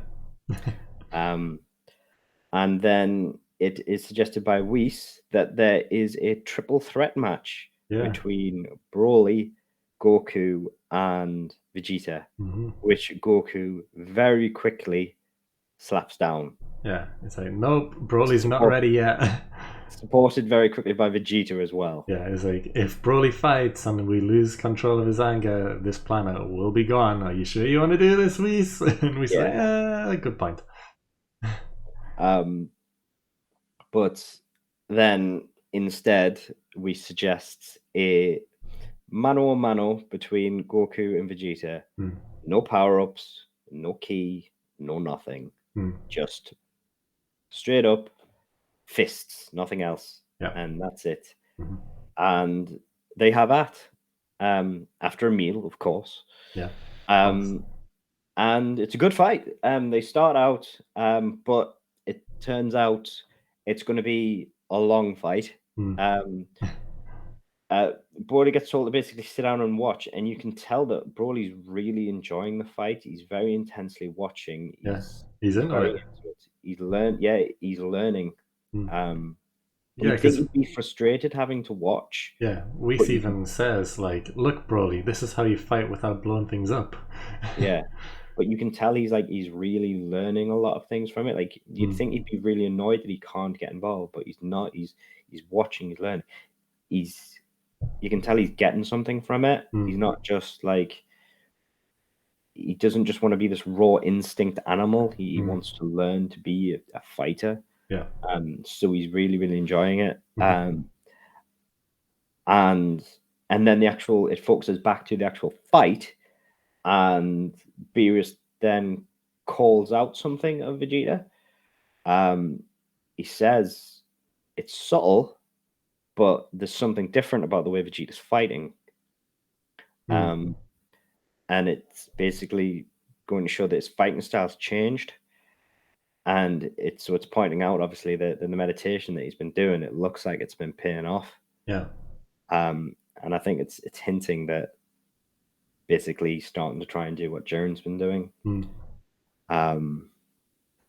And then it is suggested by Whis that there is a triple threat match between Broly, Goku, and Vegeta, which Goku very quickly slaps down. Yeah, it's like, nope, Broly's not ready yet. Supported very quickly by Vegeta as well. Yeah, it's like, if Broly fights and we lose control of his anger, this planet will be gone. Are you sure you want to do this, Whis? And we say, yeah, good point. But then instead we suggest a mano a mano between Goku and Vegeta. No power-ups, no ki, no nothing. Just straight up fists, nothing else. And that's it. And they have at after a meal, of course. And it's a good fight. They start out, but it turns out it's going to be a long fight. Broly gets told to basically sit down and watch, and you can tell that Broly's really enjoying the fight. He's very intensely watching. He's into it. He's learning. You think he'd be frustrated having to watch. Yeah, Whis even says, like, look, Broly, this is how you fight without blowing things up. Yeah. But you can tell he's really learning a lot of things from it. Like, you'd think he'd be really annoyed that he can't get involved, but he's not. He's watching, he's learning. He's you can tell he's getting something from it. He's not just like, he doesn't just want to be this raw instinct animal. He wants to learn to be a fighter. Yeah. So he's really, really enjoying it. And then it focuses back to the actual fight, and Beerus then calls out something of Vegeta. He says it's subtle, but there's something different about the way Vegeta's fighting. And it's basically going to show that his fighting style's changed. And it's pointing out, obviously, that the meditation that he's been doing, it looks like it's been paying off. Yeah. And I think it's hinting that basically he's starting to try and do what Jiren's been doing.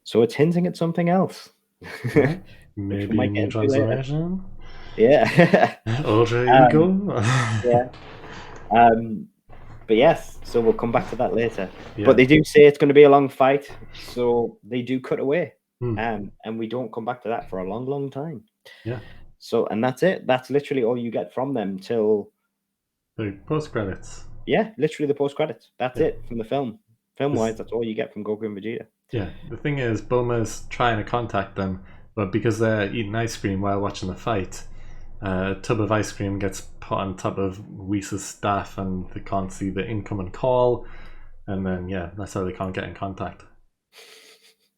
So it's hinting at something else. Yeah. Maybe a new transformation. Yeah. Ultra ego. Yeah. But yes, so we'll come back to that later. Yeah. But they do say it's going to be a long fight, so they do cut away. And we don't come back to that for a long, long time. Yeah. So, and that's it. That's literally all you get from them till the post credits. Yeah, literally the post credits. That's it from the film. Film wise, that's all you get from Goku and Vegeta. Yeah, the thing is, Bulma's trying to contact them, but because they're eating ice cream while watching the fight, a tub of ice cream gets put on top of Whis' staff, and they can't see the incoming call, and then yeah, that's how they can't get in contact.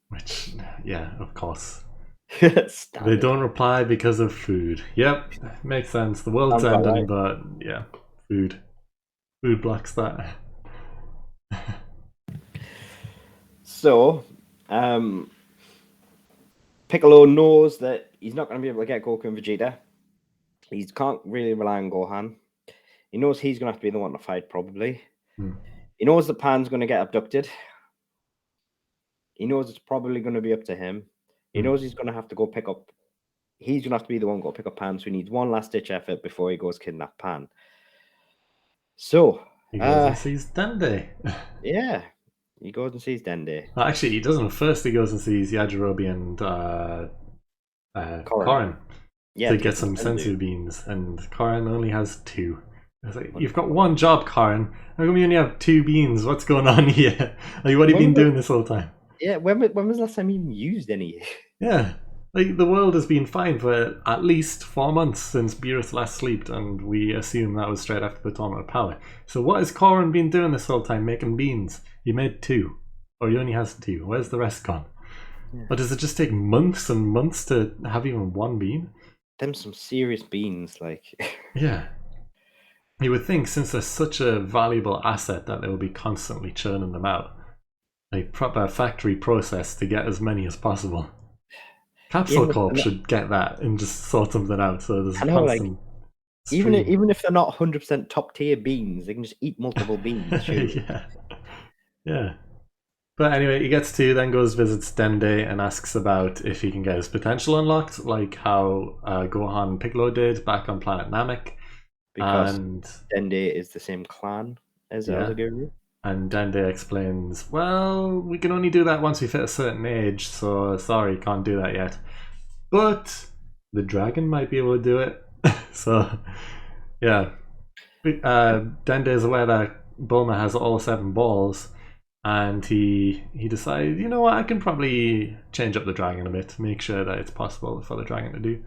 Which, yeah, of course. They don't reply because of food. Yep, makes sense. The world's ending, but yeah, food blocks that. So, Piccolo knows that he's not going to be able to get Goku and Vegeta. He can't really rely on Gohan. He knows he's going to have to be the one to fight, probably. He knows that Pan's going to get abducted. He knows it's probably going to be up to him. He knows he's going to have to go pick up. He's going to have to be the one to go pick up Pan, so he needs one last-ditch effort before he goes kidnap Pan. So he goes and sees Dende. Yeah, he goes and sees Dende. Well, actually, he doesn't. First, he goes and sees Yajirobe and Korin. Yeah, to get some sensu beans, and Korin only has 2. It's like, you've got one job, Korin. How come you only have 2 beans? What's going on here? Like, what have you been doing this whole time? Yeah, when was the last time you even used any? Yeah, like the world has been fine for at least 4 months since Beerus last slept, and we assume that was straight after the Tournament of Power. So what has Korin been doing this whole time, making beans? He made 2, or he only has 2. Where's the rest gone? Yeah. Or does it just take months and months to have even 1 bean? Them some serious beans, like. Yeah. You would think, since they're such a valuable asset, that they will be constantly churning them out. Like proper factory process to get as many as possible. Capsule Corp should get that and just sort something out so there's a constant stream. Even if they're not 100% top tier beans, they can just eat multiple beans. Yeah. But anyway, he gets to, then goes visits Dende and asks about if he can get his potential unlocked, like how Gohan and Piccolo did back on planet Namek. Because Dende is the same clan as Elzaguru. And Dende explains, well, we can only do that once we've hit a certain age, so sorry, can't do that yet. But the dragon might be able to do it. So, yeah. Dende is aware that Bulma has all 7 balls, and he decides, you know what, I can probably change up the dragon a bit, make sure that it's possible for the dragon to do.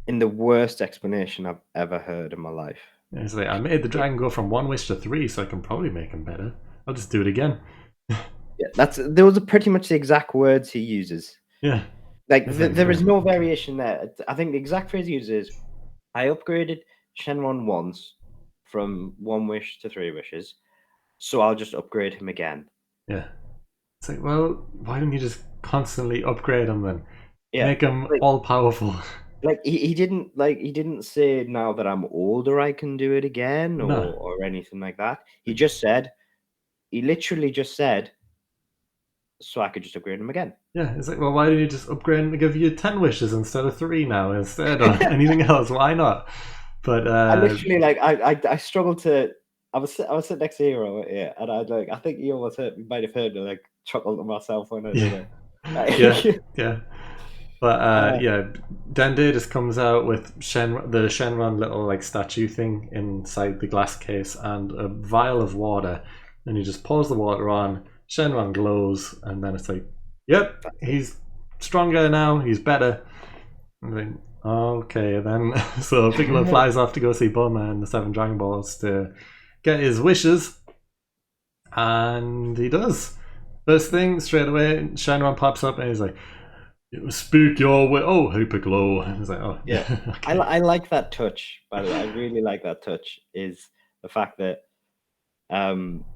In the worst explanation I've ever heard in my life. Yeah, it's like, I made the dragon go from 1 wish to 3, so I can probably make him better. I'll just do it again. Yeah, those are pretty much the exact words he uses. Yeah. Like, there is no variation there. I think the exact phrase he uses is, I upgraded Shenron once from 1 wish to 3 wishes, so I'll just upgrade him again. Yeah. It's like, well, why don't you just constantly upgrade him then? Yeah. Make him all powerful. Like he didn't say now that I'm older I can do it again or anything like that. He literally just said, so I could just upgrade him again. Yeah, it's like, well, why don't you just upgrade him to give you 10 wishes instead of 3 now, instead of anything else? Why not? But I literally, like, I struggled to. I was sitting next to Heeroh, yeah, and I think you might have heard me like chuckle to myself when I did it. Yeah. But yeah, Dende just comes out with the Shenron little like statue thing inside the glass case and a vial of water, and he just pours the water on. Shenron glows, and then it's like, yep, he's stronger now. He's better. I think, okay then. So Piccolo flies off to go see Bulma and the 7 Dragon Balls to get his wishes, and he does. First thing, straight away, Shenron pops up and he's like, "Speak your way." Oh, hey Piccolo. And he's like, "Oh, yeah." Okay. I like that touch. By the way, I really like that touch. Is the fact that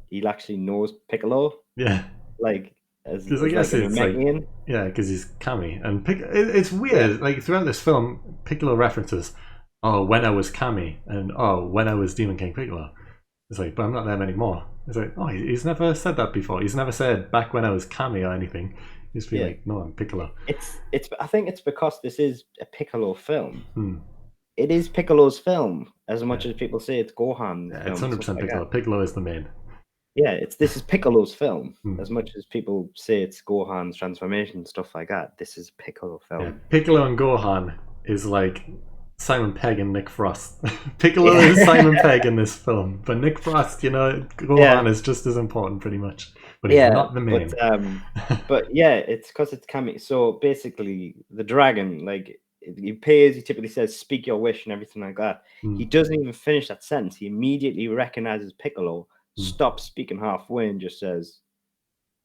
he actually knows Piccolo. Yeah. Like, as Because I guess like it's like, yeah, because he's Kami, and it's weird. Yeah. Like throughout this film, Piccolo references, "Oh, when I was Kami," and "Oh, when I was Demon King Piccolo." It's like, but I'm not them anymore. It's like, oh, he's never said that before. He's never said back when I was Kami or anything. He's been like, no, I'm Piccolo. It's. I think it's because this is a Piccolo film. It is Piccolo's film as much as people say it's Gohan. Yeah, it's 100% Piccolo. Piccolo is the main. Yeah, this is Piccolo's film. As much as people say it's Gohan's transformation and stuff like that, this is Piccolo film. Yeah, Piccolo and Gohan is like Simon Pegg and Nick Frost. Piccolo is Simon Pegg in this film, but Nick Frost, Gohan is just as important pretty much. But he's not the main. But yeah, it's because it's Kami. So basically, the dragon, like, he typically says, "Speak your wish," and everything like that. He doesn't even finish that sentence. He immediately recognizes Piccolo, stops speaking halfway, and just says,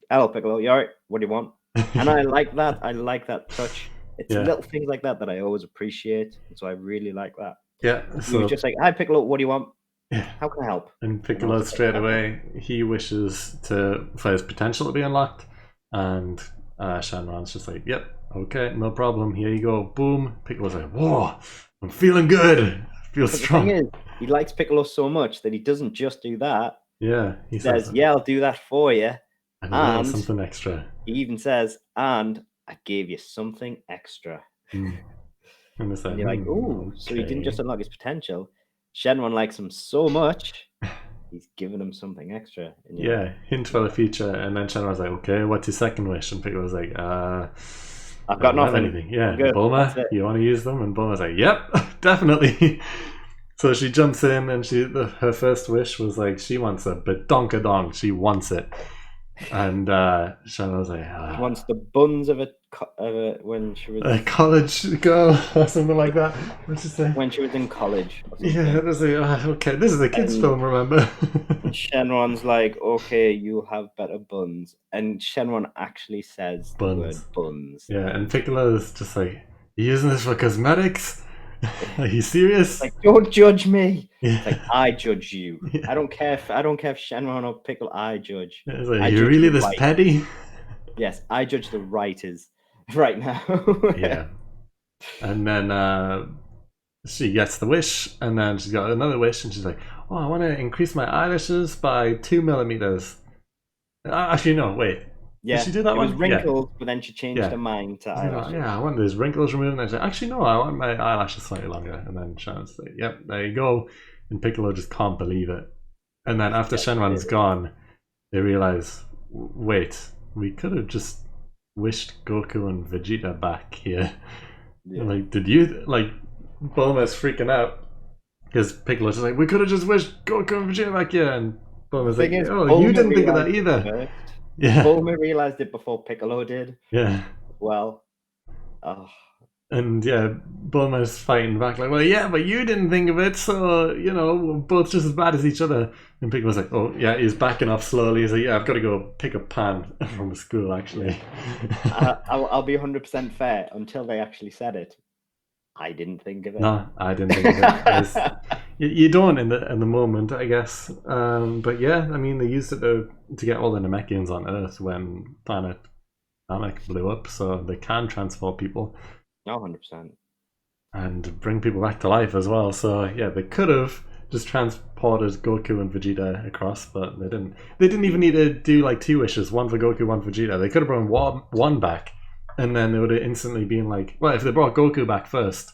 "Hello, Piccolo. You alright? What do you want?" And I like that. I like that touch. It's little things like that I always appreciate. So I really like that. Yeah. So he was just like, "Hi, Piccolo. What do you want? Yeah. How can I help?" And Piccolo straight away, he wishes for his potential to be unlocked, and Shenron's just like, "Yep, okay, no problem. Here you go." Boom. Piccolo's like, "Whoa, I'm feeling good. I feel strong." The thing is, he likes Piccolo so much that he doesn't just do that. Yeah, he says, "Yeah, I'll do that for you," and something extra. He even says, "And I gave you something extra." And it's like, and you're like, "Oh, so he didn't just unlock his potential. Shenron likes him so much, he's giving him something extra." Yeah, hint for the future. And then Shenron's like, "Okay, what's your second wish?" And Piccolo's like, "I've got nothing. Anything." Yeah, Bulma, you want to use them? And Bulma's like, "Yep, definitely." So she jumps in, and her first wish was like, she wants a badonkadonk. She wants it. And Shenron's like, she wants the buns of when she was a college girl or something like that. What's she say? When she was in college. Yeah, that's okay. This is a kids' film, remember? Shenron's like, "Okay, you have better buns," and Shenron actually says the word buns. Yeah, and Piccolo's just like, "You using this for cosmetics? Are you serious?" Like, "Don't judge me." It's like, "I judge you." I don't care if Shenron or Piccolo. I judge. It's like, you're really this petty? Yes, I judge the writers right now. Yeah. And then she gets the wish, and then she's got another wish, and she's like, "Oh, I want to increase my eyelashes by 2 millimeters." Actually, no, wait. Yeah, did she do that one? It was wrinkles, but then she changed her mind to eyelashes. Yeah, I want those wrinkles removed. And I said, "Actually, no, I want my eyelashes slightly longer." And then Shenron's like, "Yep, there you go." And Piccolo just can't believe it. And then after Shenron's gone, they realize, wait, we could have just wished Goku and Vegeta back here. Yeah. Like, did you, like, Bulma's freaking out because Piccolo's just like, we could have just wished Goku and Vegeta back here. And Bulma's like, oh, you didn't think of that either. Yeah. Bulma realized it before Piccolo did. Yeah. Well, oh. And yeah, Bulma's fighting back like, well, yeah, but you didn't think of it, so, we're both just as bad as each other. And Piccolo's like, oh, yeah, he's backing off slowly. He's like, yeah, I've got to go pick up Pan from school, actually. I'll be 100% fair. Until they actually said it, I didn't think of it. No, I didn't think of it. You don't in the moment, I guess. But yeah, I mean, they used it to get all the Namekians on Earth when planet Namek blew up, so they can transport people. 100%. And bring people back to life as well. So yeah, they could have just transported Goku and Vegeta across, but they didn't. They didn't even need to do like 2 wishes, one for Goku, one for Vegeta. They could have brought one back, and then they would have instantly been like, well, if they brought Goku back first,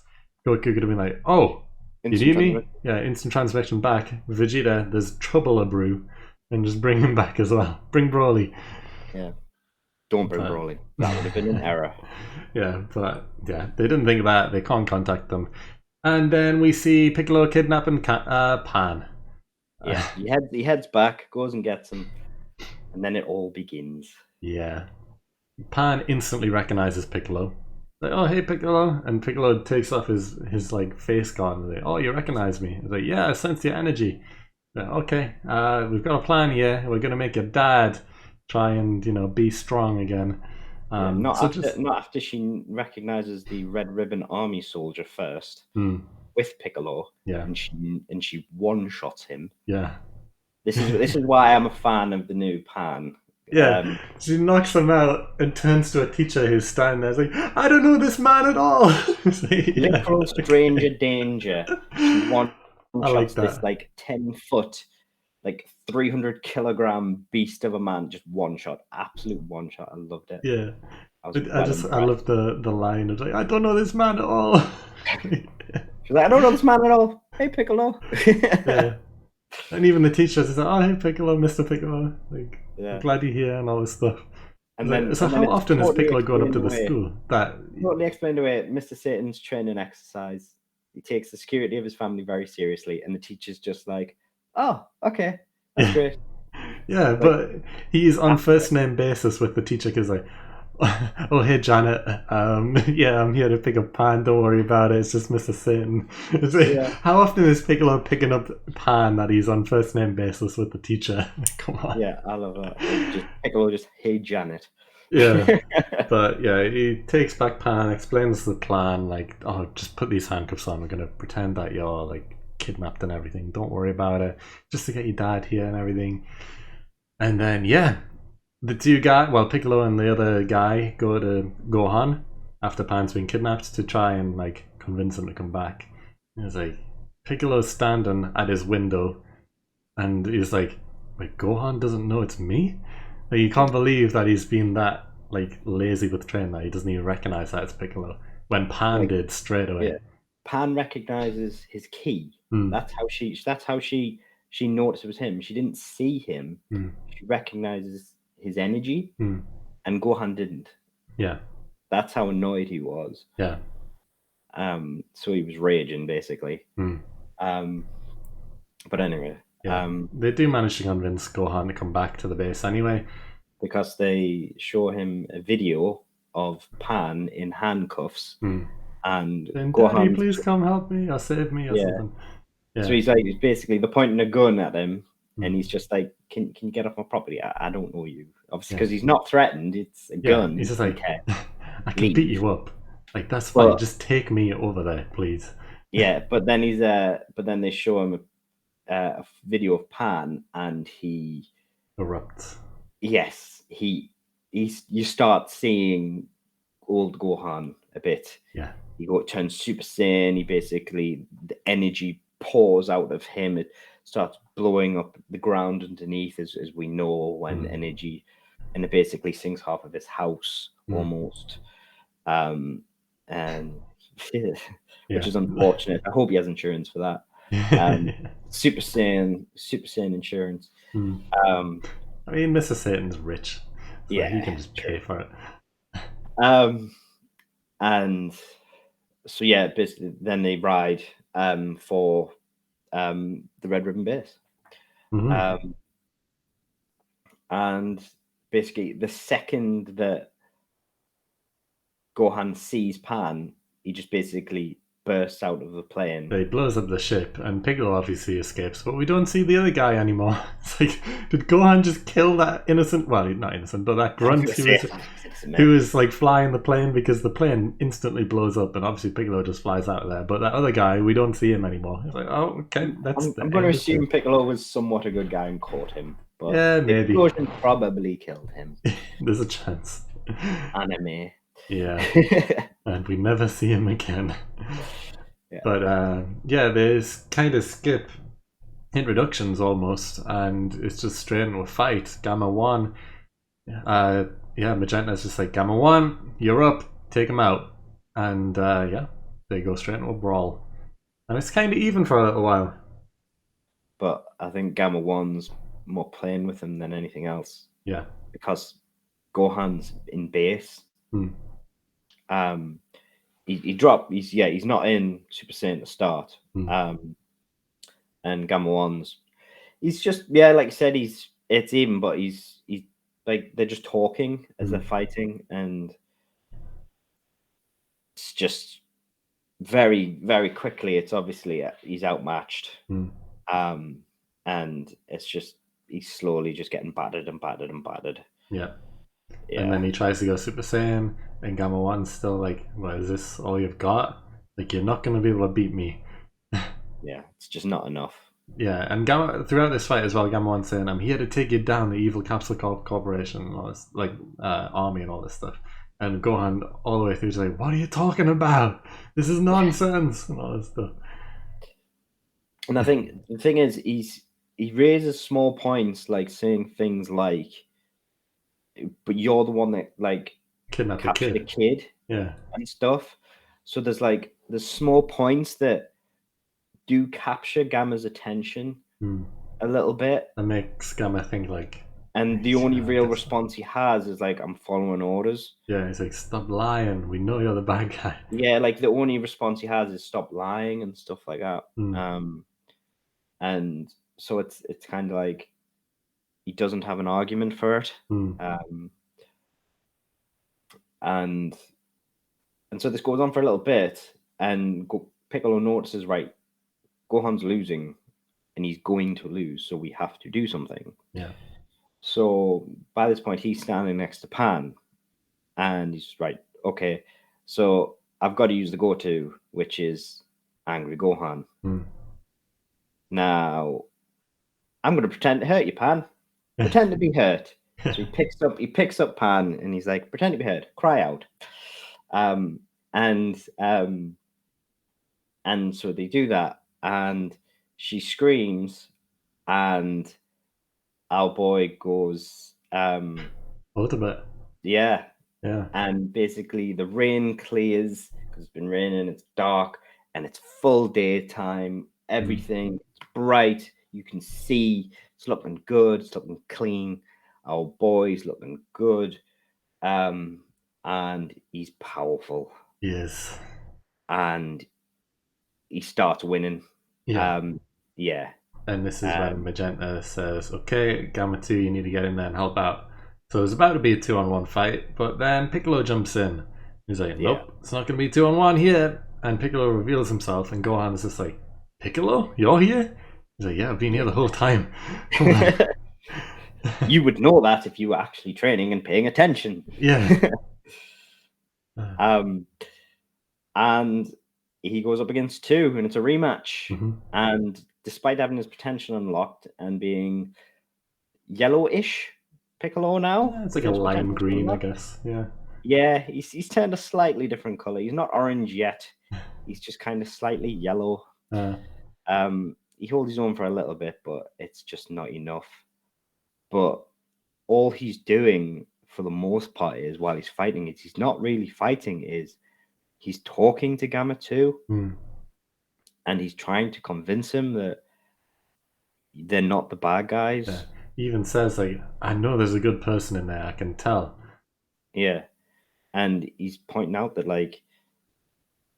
Goku could have been like, oh, you need me? Yeah, instant transmission back. Vegeta, there's trouble a brew, and just bring him back as well. Bring Broly. Yeah. Don't bring But Broly. That would have been an error. yeah, but yeah, they didn't think of that. They can't contact them. And then we see Piccolo kidnapping Pan. Yeah, he heads back, goes and gets him, and then it all begins. Yeah. Pan instantly recognizes Piccolo. Like, oh hey Piccolo, and Piccolo takes off his like face guard and like, oh you recognize me? He's like, yeah, I sense your energy. Like, okay, we've got a plan here. We're gonna make your dad try and be strong again. Yeah, not So after just not after she recognizes the Red Ribbon Army soldier first with Piccolo, yeah, and she one shots him. yeah. This is why I'm a fan of the new Pan. Yeah, she knocks him out and turns to a teacher who's standing there. It's like, I don't know this man at all. Like, Literal stranger danger. She one I like shots this that. like 10-foot, like 300-kilogram beast of a man. Just one shot, absolute one shot. I loved it. Yeah, I was I love the line of like, I don't know this man at all. She's like, I don't know this man at all. Hey, Piccolo. Yeah, and even the teacher says, oh hey Piccolo, Mr. Piccolo, like Yeah. I'm glad you're here and all this stuff. And like, then, so and then how often has totally Piccolo gone up to the explained away. school? That Totally explained away. Mr. Satan's training exercise. He takes the security of his family very seriously, and the teacher's just like, "Oh, okay, that's great." Yeah, Like, but he's on first name basis with the teacher because like, oh hey Janet, yeah, I'm here to pick up Pan. Don't worry about it. It's just Mr. Satan. It's like, Yeah. how often is Piccolo picking up Pan that he's on first name basis with the teacher? Come on. Yeah, I love that. Just Piccolo, just hey Janet. Yeah, but yeah, he takes back Pan, explains the plan. Like, oh, just put these handcuffs on. We're gonna pretend that you're like kidnapped and everything. Don't worry about it. Just to get your dad here and everything. And then yeah, the two guys, well, Piccolo and the other guy go to Gohan after Pan's been kidnapped to try and like convince him to come back. And it's like Piccolo's standing at his window, and he's like, "Wait, Gohan doesn't know it's me." Like, you can't believe that he's been that like lazy with training that he doesn't even recognize that it's Piccolo when Pan did straight away. Yeah. Pan recognizes his key. Mm. That's how she noticed it was him. She didn't see him. Mm. She recognizes his energy, and Gohan didn't. Yeah, that's how annoyed he was. Yeah. So he was raging basically. But anyway, yeah. They do manage to convince Gohan to come back to the base anyway, because they show him a video of Pan in handcuffs, and Gohan, Daddy, please come help me or save me or something. Yeah. So he's like, basically, they're pointing a gun at him, and he's just like, "Can you get off my property? I don't know you." Obviously, because he's not threatened. It's a gun. He's just like, I can beat you up. Like, that's fine. Just take me over there, please. Yeah, but then they show him a video of Pan, and he erupts. Yes, you start seeing old Gohan a bit. Yeah. He turns Super Saiyan. He basically, the energy pours out of him. It starts blowing up the ground underneath, as we know, when energy, and it basically sinks half of his house almost. And which is unfortunate. I hope he has insurance for that. Super Saiyan insurance. I mean, Mr. Satan's rich, so he can just pay for it. And so yeah, basically, then they ride for the Red Ribbon base, and basically the second that Gohan sees Pan, he just basically bursts out of the plane. He blows up the ship, and Piccolo obviously escapes, but we don't see the other guy anymore. It's like, did Gohan just kill that innocent, well, not innocent, but that grunt who was like flying the plane, because the plane instantly blows up, and obviously Piccolo just flies out of there. But that other guy, we don't see him anymore. It's like, oh, okay, I'm going to assume Piccolo was somewhat a good guy and caught him. But yeah, maybe. The explosion probably killed him. There's a chance. Anime. Yeah. And we never see him again. Yeah. But there's kind of skip introductions almost, and it's just straight into a fight. Gamma 1. Magenta's just like, Gamma 1, you're up, take him out. And they go straight into a brawl. And it's kind of even for a little while. But I think Gamma 1's more playing with him than anything else. Yeah. Because Gohan's in base. Mm. He dropped. He's not in Super Saiyan to start. Mm. And Gamma One's. He's just like I said. It's even, but he's like they're just talking as they're fighting, and it's just very very quickly. It's obviously he's outmatched. And it's just he's slowly just getting battered and battered and battered. Yeah. Yeah. And then he tries to go Super Saiyan, and Gamma One's still like, "What is this? All you've got? Like, you're not gonna be able to beat me." Yeah, it's just not enough. Yeah, and Gamma throughout this fight as well, Gamma One's saying, "I'm here to take you down, the evil Capsule Corporation and all this, like army and all this stuff." And Gohan all the way through is like, "What are you talking about? This is nonsense," and all this stuff. And I think the thing is, he raises small points, like saying things like, "But you're the one that like Kidnap the captured a kid. kid, Yeah. and stuff." So there's small points that do capture Gamma's attention a little bit. That makes Gamma think like. And the only real response he has is like, "I'm following orders." Yeah, he's like, "Stop lying. We know you're the bad guy." Yeah, like the only response he has is "stop lying" and stuff like that. And so it's kind of like he doesn't have an argument for it. And so this goes on for a little bit, and Piccolo notices, right, Gohan's losing, and he's going to lose, so we have to do something. Yeah. So by this point, he's standing next to Pan, and he's right, okay, so I've got to use the go-to, which is Angry Gohan. Now, I'm going to pretend to hurt you, Pan. Pretend to be hurt. So he picks up Pan, and he's like, "Pretend to be hurt. Cry out." And so they do that, and she screams, and our boy goes, Ultimate. yeah. Yeah. And basically the rain clears because it's been raining, it's dark, and it's full daytime. Everything it's bright. You can see it's looking good, it's looking clean. Our boy's looking good. And he's powerful. Yes. And he starts winning. Yeah. Yeah. And this is when Magenta says, "Okay, Gamma 2, you need to get in there and help out." So it's about to be a 2-on-1 fight, but then Piccolo jumps in. He's like, "Nope, it's not going to be 2-on-1 here." And Piccolo reveals himself, and Gohan is just like, "Piccolo, you're here?" He's like, "Yeah, I've been here the whole time." Come on. You would know that if you were actually training and paying attention. Yeah. And he goes up against 2, and it's a rematch. And despite having his potential unlocked and being yellowish Piccolo now, it's like a lime green, I guess. Yeah. Yeah, he's turned a slightly different color. He's not orange yet. He's just kind of slightly yellow. He holds his own for a little bit, but it's just not enough. But all he's doing for the most part is, while he's fighting, he's not really fighting, is he's talking to Gamma 2, and he's trying to convince him that they're not the bad guys. Yeah. He even says, like, "I know there's a good person in there, I can tell." Yeah. And he's pointing out that, like,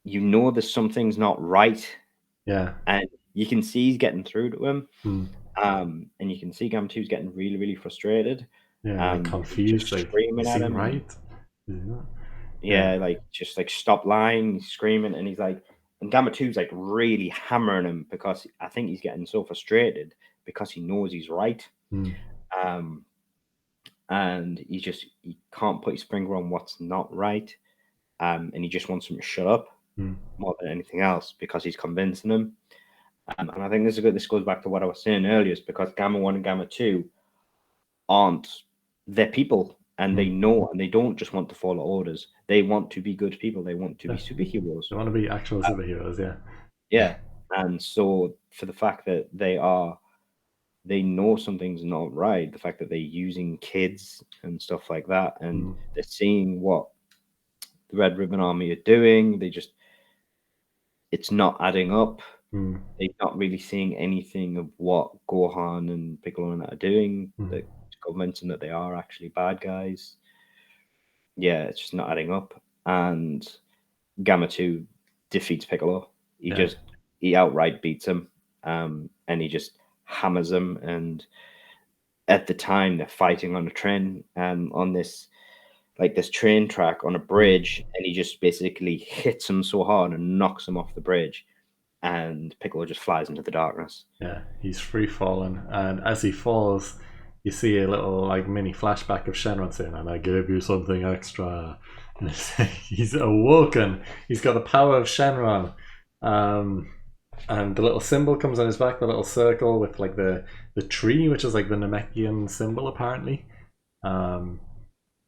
there's something's not right. Yeah. And you can see he's getting through to him. And you can see Gamma 2's getting really, really frustrated. Yeah, like confused, like, screaming at him. Right? Yeah, like, just like, "Stop lying," he's screaming, and he's like, and Gamma 2's like really hammering him, because I think he's getting so frustrated because he knows he's right. And he can't put his finger on what's not right. And he just wants him to shut up more than anything else, because he's convincing him. And I think this goes back to what I was saying earlier, is because Gamma 1 and Gamma 2 aren't, they're people, and they know, and they don't just want to follow orders. They want to be good people. They want to be superheroes. They want to be actual superheroes, yeah. Yeah. And so for the fact that they know something's not right, the fact that they're using kids and stuff like that, and they're seeing what the Red Ribbon Army are doing, it's not adding up. They're not really seeing anything of what Gohan and Piccolo and that are doing. They're convincing that they are actually bad guys. yeah, it's just not adding up. And Gamma 2 defeats Piccolo. He outright beats him, and he just hammers him. And at the time, they're fighting on a train, on this train track on a bridge, and he just basically hits him so hard and knocks him off the bridge, and Piccolo just flies into the darkness. Yeah, he's free falling, and as he falls, you see a little like mini flashback of Shenron saying, "And I gave you something extra." And it's like he's awoken. He's got the power of Shenron, and the little symbol comes on his back, the little circle with like the tree, which is like the Namekian symbol apparently.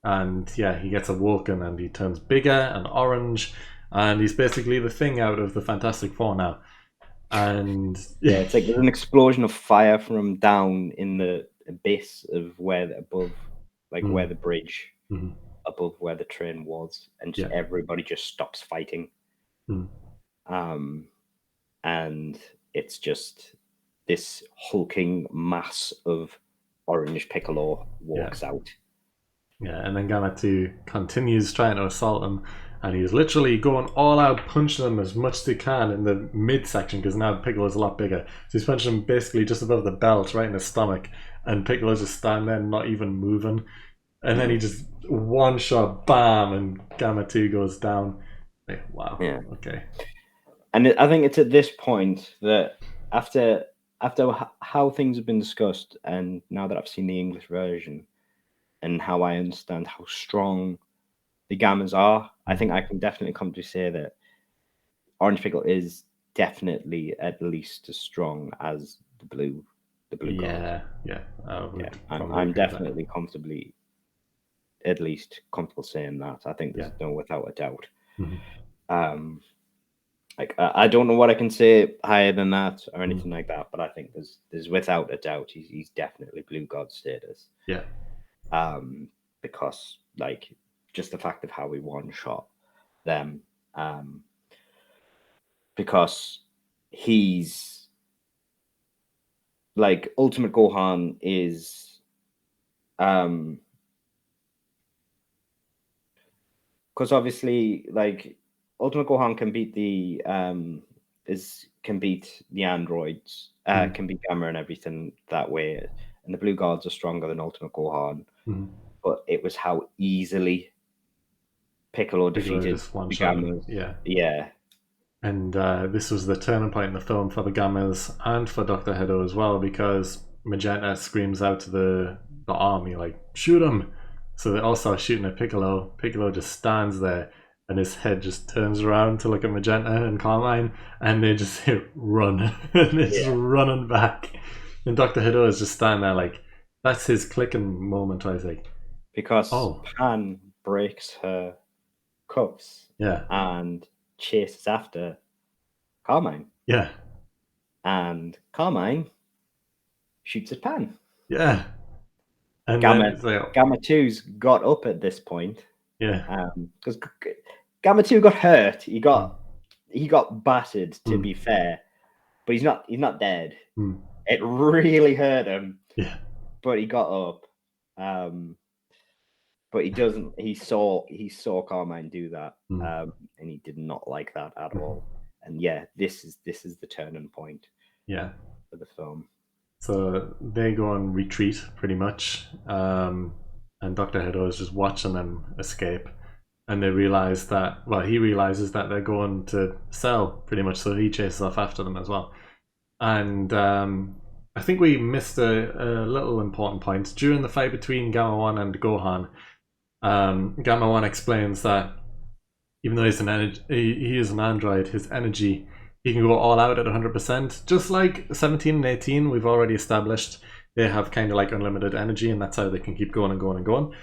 And yeah, he gets awoken and he turns bigger and orange, and he's basically the thing out of the Fantastic Four now. And yeah, it's like there's an explosion of fire from down in the abyss of where where the bridge above where the train was, and just everybody just stops fighting. And it's just this hulking mass of orange Piccolo walks out. Yeah, and then Gamma 2 continues trying to assault him, and he's literally going all out, punching him as much as he can in the midsection, because now Piccolo's a lot bigger. So he's punching him basically just above the belt, right in his stomach, and Piccolo's just standing there, not even moving. And then he just one shot, bam, and Gamma 2 goes down. Like, wow. Yeah. Okay. And I think it's at this point that after how things have been discussed, and now that I've seen the English version, and how I understand how strong the Gammas are, I think I can definitely come to say that Orange Piccolo is definitely at least as strong as the blue God. Yeah. I'm definitely comfortable saying that. I think there's no without a doubt. I don't know what I can say higher than that or anything like that, but I think there's without a doubt he's definitely blue god status. Yeah. Because just the fact of how we one shot them, because he's Ultimate Gohan is because obviously Ultimate Gohan can beat the androids, can beat Gamma and everything that way, and the blue gods are stronger than Ultimate Gohan. But it was how easily Piccolo defeated the Gammas. Yeah. And this was the turning point in the film for the Gammas and for Dr. Heeroh as well, because Magenta screams out to the army, like, shoot him! So they all start shooting at Piccolo. Piccolo just stands there, and his head just turns around to look at Magenta and Carmine, and they just hit run. And they're just running back. And Dr. Heeroh is just standing there like, that's his clicking moment, I think. Because Pan breaks her cuffs and chases after Carmine. Yeah. And Carmine shoots at Pan. Yeah. And Gamma 2's got up at this point. Yeah. Because Gamma 2 got hurt. He got battered, to be fair. But he's not dead. It really hurt him. Yeah. But he got up. But he doesn't. He saw Carmine do that, and he did not like that at all. And this is the turning point. Yeah. For the film. So they go on retreat pretty much, and Dr. Heeroh is just watching them escape, and they realize that. Well, he realizes that they're going to Cell pretty much, so he chases off after them as well. And I think we missed a little important point during the fight between Gamma 1 and Gohan. Gamma 1 explains that even though he is an android, his energy, he can go all out at 100%. Just like 17 and 18, we've already established they have kind of like unlimited energy, and that's how they can keep going and going and going.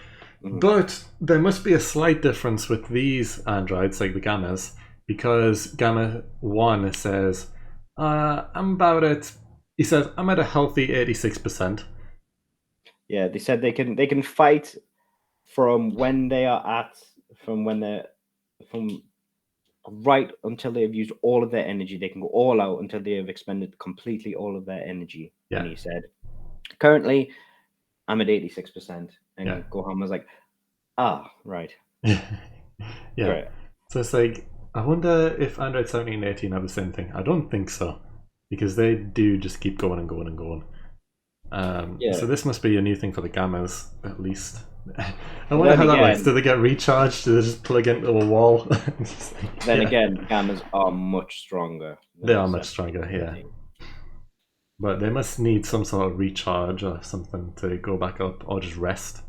But there must be a slight difference with these androids, like the Gammas, because Gamma 1 says, I'm about at, he says, I'm at a healthy 86%. Yeah, they said they can fight from right until they have used all of their energy. They can go all out until they have expended completely all of their energy. Yeah. And he said, currently, I'm at 86%. And Gohan was like, right. Yeah. Great. So it's like, I wonder if Android 17 and 18 have the same thing. I don't think so, because they do just keep going and going and going. So this must be a new thing for the Gammas, at least. I wonder how that works. Do they get recharged? Do they just plug into a wall? Then again, Gammas are much stronger. They are much stronger, yeah. But they must need some sort of recharge or something to go back up, or just rest.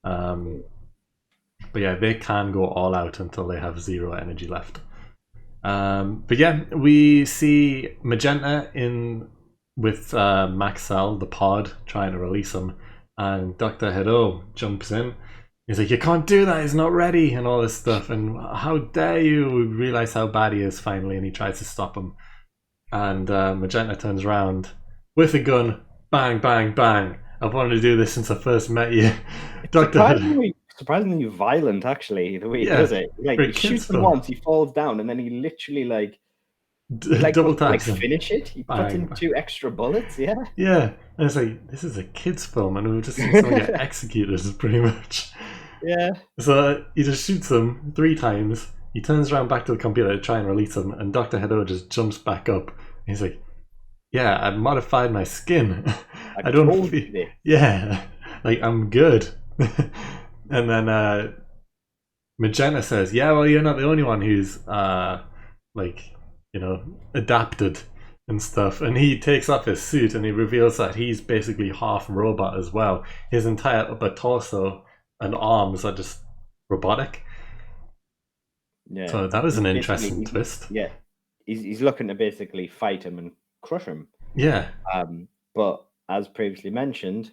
But yeah, they can go all out until they have 0 energy left. But yeah, we see Magenta in with Maxell, the pod, trying to release him, and Dr. Heeroh jumps in. He's like, "You can't do that, he's not ready," and all this stuff, and how dare you. We realize how bad he is finally, and he tries to stop him. And Magenta turns around with a gun, bang, bang, bang. I've wanted to do this since I first met you. Surprisingly violent, actually, the way he does it. Like, he shoots him once, he falls down, and then he literally double taps him. Finish it. He puts in 2 extra bullets. Yeah. Yeah, and it's like, this is a kids' film, and we just see someone get executed, pretty much. Yeah. So he just shoots him 3 times. He turns around back to the computer to try and release him, and Dr. Heeroh just jumps back up. He's like, "Yeah, I've modified my skin. I don't feel. Yeah, like I'm good." And then Magenta says, "Yeah, well, you're not the only one who's adapted and stuff." And he takes off his suit and he reveals that he's basically half robot as well. His entire upper torso and arms are just robotic. Yeah. So that was an interesting twist. Yeah, he's looking to basically fight him and crush him. Yeah. But as previously mentioned,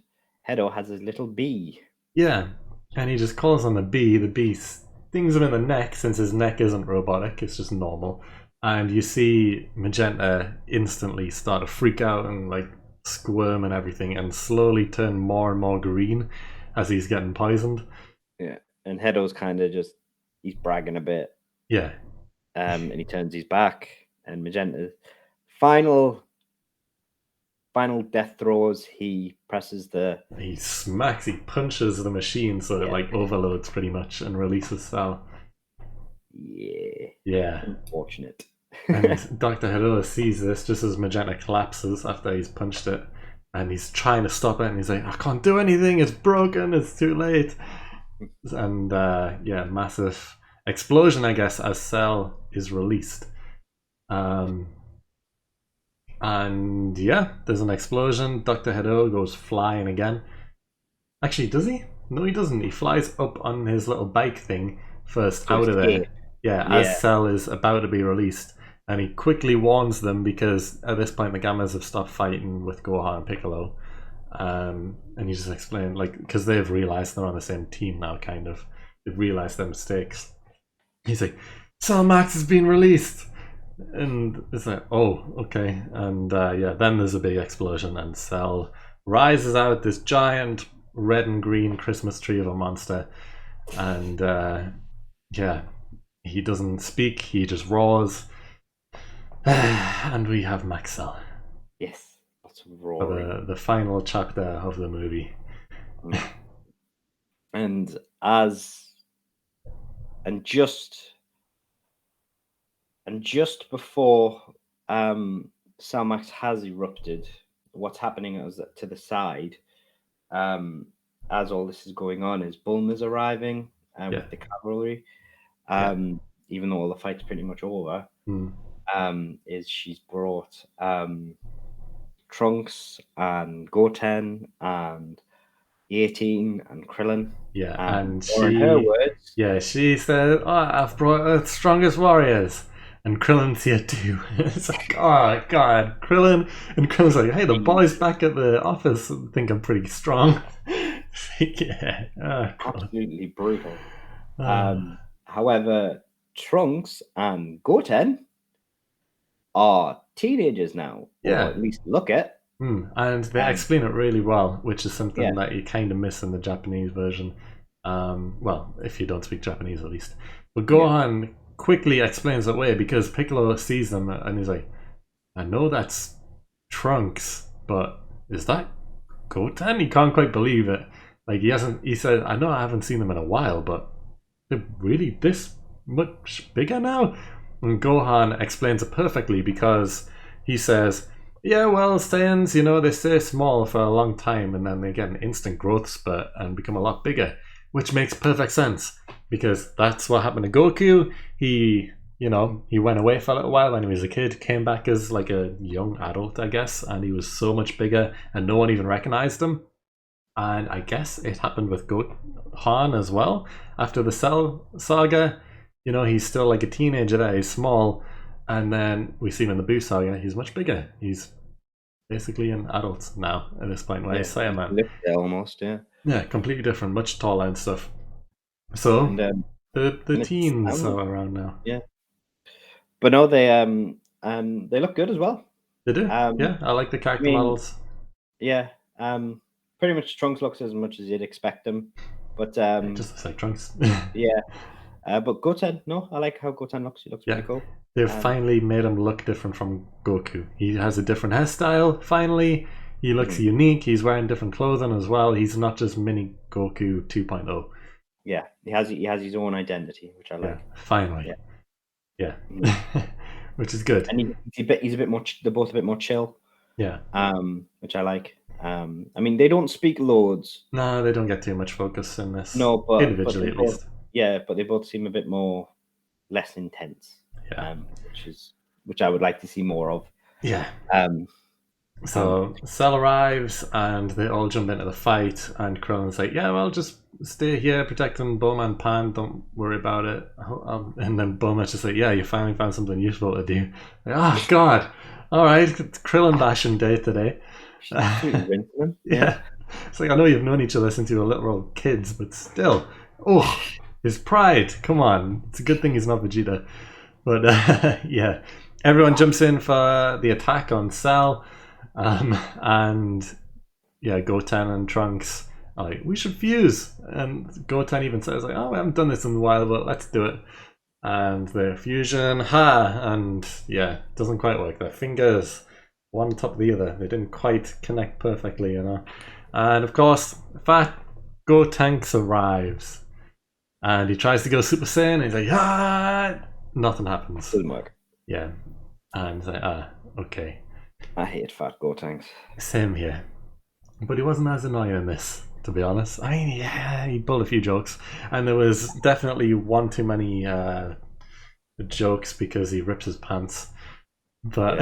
Heeroh has his little bee. Yeah. And he just calls on the bee. The bee stings him in the neck, since his neck isn't robotic, it's just normal. And you see Magenta instantly start to freak out and like squirm and everything, and slowly turn more and more green as he's getting poisoned. Yeah, and Heeroh's kind of just, he's bragging a bit. Yeah. And he turns his back, and Magenta's final death throws, he punches the machine so it like overloads pretty much and releases Sal. Yeah. Unfortunate. And Dr. Heeroh sees this just as Magenta collapses after he's punched it, and he's trying to stop it, and he's like, "I can't do anything, it's broken, it's too late." And massive explosion, I guess, as Cell is released. And yeah, there's an explosion. Dr. Heeroh goes flying again. Actually, does he? No, he doesn't. He flies up on his little bike thing first out of there. Yeah, as Cell is about to be released. And he quickly warns them, because at this point the Gammas have stopped fighting with Gohan and Piccolo. And he just explained, like, because they've realized they're on the same team now, kind of. They've realized their mistakes. He's like, "Cell Max has been released." And it's like, oh, okay. And then there's a big explosion, and Cell rises out, this giant red and green Christmas tree of a monster. And he doesn't speak, he just roars. And we have Maxell. Yes, lots of roaring. The final chapter of the movie. And just before Salmax has erupted, what's happening is that to the side, as all this is going on, is Bulma's arriving with the cavalry. Even though all the fight's pretty much over, is she's brought Trunks and Goten and 18 and Krillin. Yeah, and she, in her words, she said, "Oh, I've brought the strongest warriors." And Krillin's here too. It's like, oh god, Krillin. And Krillin's like, "Hey, the boys back at the office think I'm pretty strong." Absolutely brutal. However, Trunks and Goten are teenagers now, or at least look it. And they explain it really well, which is something that you kind of miss in the Japanese version. Well, if you don't speak Japanese, at least. But Gohan quickly explains it away, because Piccolo sees them and he's like, "I know that's Trunks, but is that Goten?" He can't quite believe it. Like, he said, "I know I haven't seen them in a while, but they're really this much bigger now? And Gohan explains it perfectly because he says, yeah, well, Saiyans, they stay small for a long time and then they get an instant growth spurt and become a lot bigger, which makes perfect sense because that's what happened to Goku. He went away for a little while when he was a kid, came back as like a young adult, I guess, and he was so much bigger and no one even recognized him. And I guess it happened with Gohan as well. After the Cell saga, he's still like a teenager there, he's small. And then we see him in the Boo saga, he's much bigger. He's basically an adult now at this point, where he's Saiyaman. Almost, yeah. Yeah, completely different, much taller and stuff. So, the teens are around now. Yeah. But no, they look good as well. They do, yeah. I like the character models. Yeah, pretty much Trunks looks as much as you'd expect him, but just like Trunks. Yeah, but Goten, no, I like how Goten looks. He looks pretty cool. They've finally made him look different from Goku. He has a different hairstyle. Finally, he looks unique. He's wearing different clothing as well. He's not just mini Goku 2.0. Yeah, he has his own identity, which I like. Yeah, finally. Yeah. Which is good. And he's a bit more. They're both a bit more chill. Yeah. Which I like. I mean, they don't speak loads. No, they don't get too much focus in this. No, but individually at least. Yeah, but they both seem a bit less intense. Yeah. Which I would like to see more of. Yeah. So Cell arrives and they all jump into the fight, and Krillin's like, yeah, well, just stay here protecting Bulma and Pan, don't worry about it. And then Bulma's just like, yeah, you finally found something useful to do. Like, oh god, alright, it's Krillin bashing day today. Yeah. It's like, I know you've known each other since you were literal kids, but still, his pride, come on. It's a good thing he's not Vegeta. But yeah, everyone jumps in for the attack on Cell. And yeah, Goten and Trunks are like, we should fuse. And Goten even says like, oh, we haven't done this in a while, but let's do it. And their fusion, and yeah, doesn't quite work. Their fingers, one on top of the other, they didn't quite connect perfectly, And of course, Fat Gotenks arrives. And he tries to go Super Saiyan, and he's like, nothing happens. Doesn't work. Yeah. And he's like, okay. I hate Fat Gotenks. Same here. But he wasn't as annoying in this, to be honest. I mean, yeah, he pulled a few jokes. And there was definitely one too many jokes because he rips his pants. But,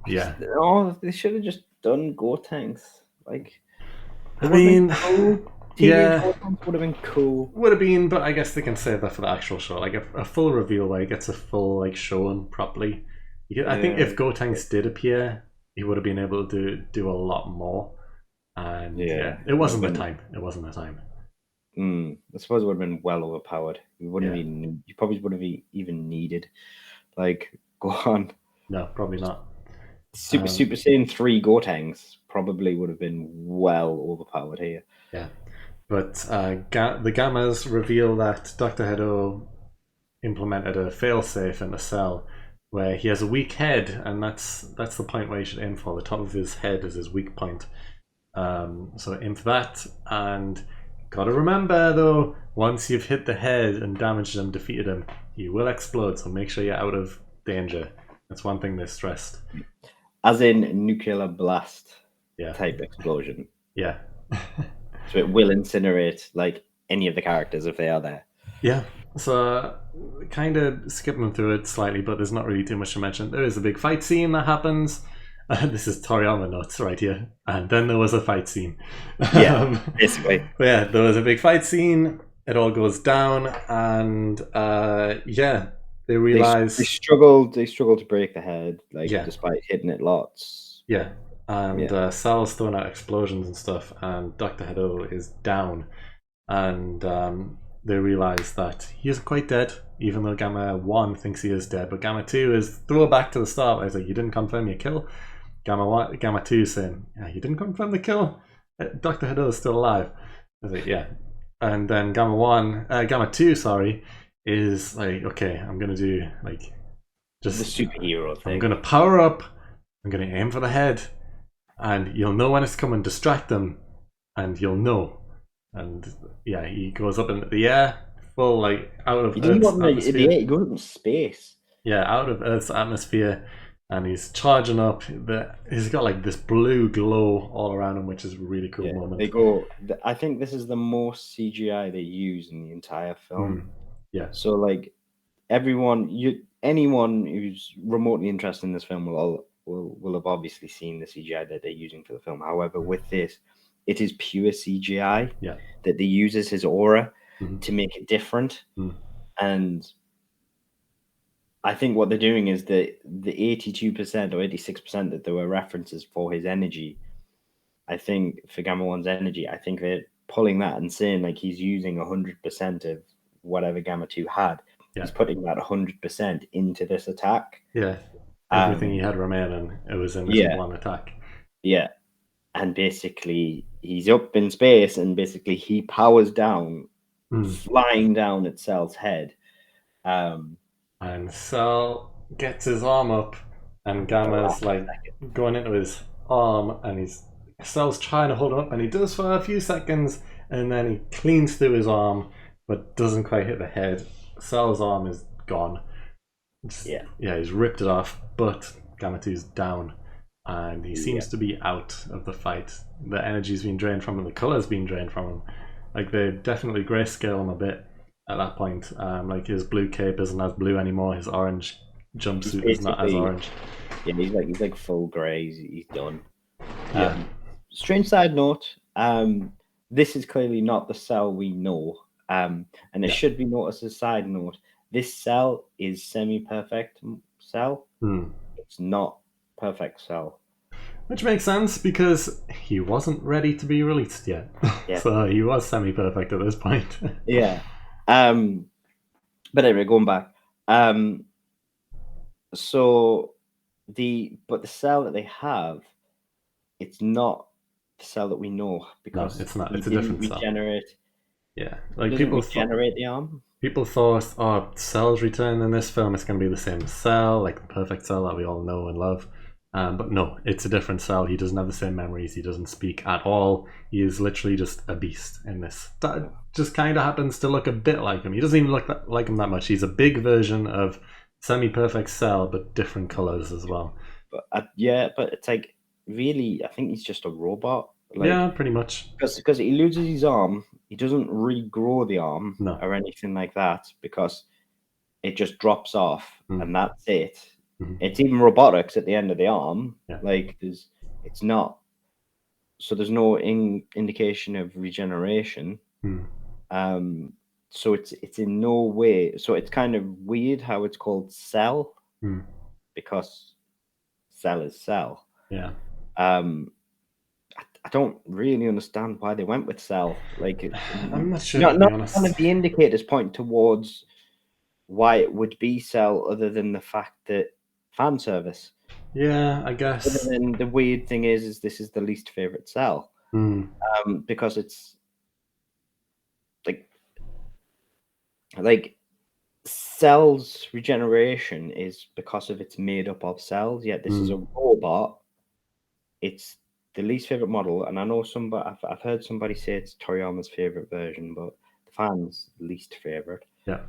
yeah. Oh, they should have just done Gotenks. Like, I mean, yeah. Gotenks would have been cool. Would have been, but I guess they can save that for the actual show. Like, a full reveal where he gets a full, like, showing properly. I think if Gotenks did appear, he would have been able to do a lot more. And it wasn't the time. It wasn't the time. I suppose it would have been well overpowered. You probably wouldn't have even needed. Like, go on. No, probably not. Super Saiyan 3 Gotenks probably would have been well overpowered here. Yeah. But the Gammas reveal that Dr. Hedo implemented a failsafe in the Cell where he has a weak head, and that's the point where you should aim for. The top of his head is his weak point. So aim for that, and gotta remember though, once you've hit the head and damaged him, defeated him, he will explode, so make sure you're out of danger. That's one thing they stressed. As in nuclear blast type explosion. Yeah. So it will incinerate like any of the characters if they are there. Yeah. So, kind of skipping through it slightly, but there's not really too much to mention. There is a big fight scene that happens. This is Toriyama notes right here. And then there was a fight scene. Yeah, basically. But yeah, there was a big fight scene. It all goes down, and they realize they struggled to break the head, despite hitting it lots. Yeah, and Sal's throwing out explosions and stuff, and Dr. Hedo is down, and they realize that he isn't quite dead, even though Gamma 1 thinks he is dead. But Gamma 2 is throw back to the start. I was like, you didn't confirm your kill. Gamma 2 is saying, yeah, you didn't confirm the kill. Dr. Hedo is still alive. I was like, yeah. And then Gamma 2, is like, okay, I'm gonna do just the superhero thing. I'm gonna power up. I'm gonna aim for the head, and you'll know when it's coming. Distract them, and you'll know. And yeah, he goes up into the air, full like out of He doesn't go Earth's up in the atmosphere. air. He goes up in space. Yeah, out of Earth's atmosphere, and he's charging up. He's got like this blue glow all around him, which is a really cool Yeah, moment. they go. I think this is the most CGI they use in the entire film. Yeah. So like anyone who's remotely interested in this film will have obviously seen the CGI that they're using for the film. However, with this, it is pure CGI that they use as his aura to make it different. And I think what they're doing is the 82% or 86% that there were references for his energy. I think for Gamma One's energy, I think they're pulling that and saying like he's using 100% of whatever Gamma 2 had. Yeah. He's putting that 100% into this attack. Yeah. Everything he had remaining, it was in this one attack. Yeah. And basically, he's up in space and basically he powers down, flying down at Cell's head. And Cell gets his arm up, and Gamma's like going into his arm, and Cell's trying to hold him up, and he does for a few seconds, and then he cleans through his arm, but doesn't quite hit the head. Cell's arm is gone. He's ripped it off, but Gamma 2's down, and he seems to be out of the fight. The energy's been drained from him, the color's been drained from him. Like, they definitely grayscale him a bit at that point. Like, his blue cape isn't as blue anymore, his orange jumpsuit is not as orange. Yeah, he's like full grey, he's done. Strange side note, this is clearly not the Cell we know. And it should be noticed as a side note, this Cell is semi-perfect Cell. It's not perfect Cell. Which makes sense because he wasn't ready to be released yet. So he was semi-perfect at this point. But anyway, going back. So the Cell that they have, it's not the Cell that we know because it's not. It's a different Cell. Regenerate. Yeah, like people regenerate the arm. People thought, oh, Cell's return in this film, it's going to be the same Cell, like the perfect Cell that we all know and love. But no, it's a different Cell. He doesn't have the same memories. He doesn't speak at all. He is literally just a beast in this. That just kind of happens to look a bit like him. He doesn't even look like him that much. He's a big version of semi-perfect Cell, but different colors as well. But but it's like, really, I think he's just a robot. Like, yeah, pretty much. Because he loses his arm, he doesn't regrow the arm or anything like that because it just drops off and that's it. It's even robotics at the end of the arm. Like it's not. So there's no indication of regeneration. So it's in no way. So it's kind of weird how it's called Cell because Cell is Cell. Yeah. I don't really understand why they went with Cell. Like, I'm not sure. None of the indicators point towards why it would be Cell, other than the fact that fan service. Yeah, I guess. Other than the weird thing is this is the least favorite Cell, because it's like Cell's regeneration is because of it's made up of cells. Yet this is a robot. It's the least favorite model, and I know I've heard somebody say it's Toriyama's favorite version, but the fans' least favorite. Yeah.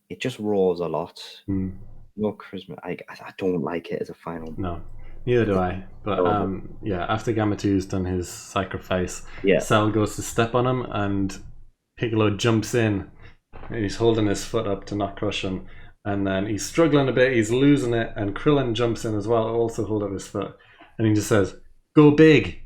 It just roars a lot. No charisma. I don't like it as a final. No, neither do I. But after Gamma 2's done his sacrifice, Cell goes to step on him, and Piccolo jumps in, and he's holding his foot up to not crush him. And then he's struggling a bit, he's losing it, and Krillin jumps in as well, also hold up his foot. And he just says, "Go big."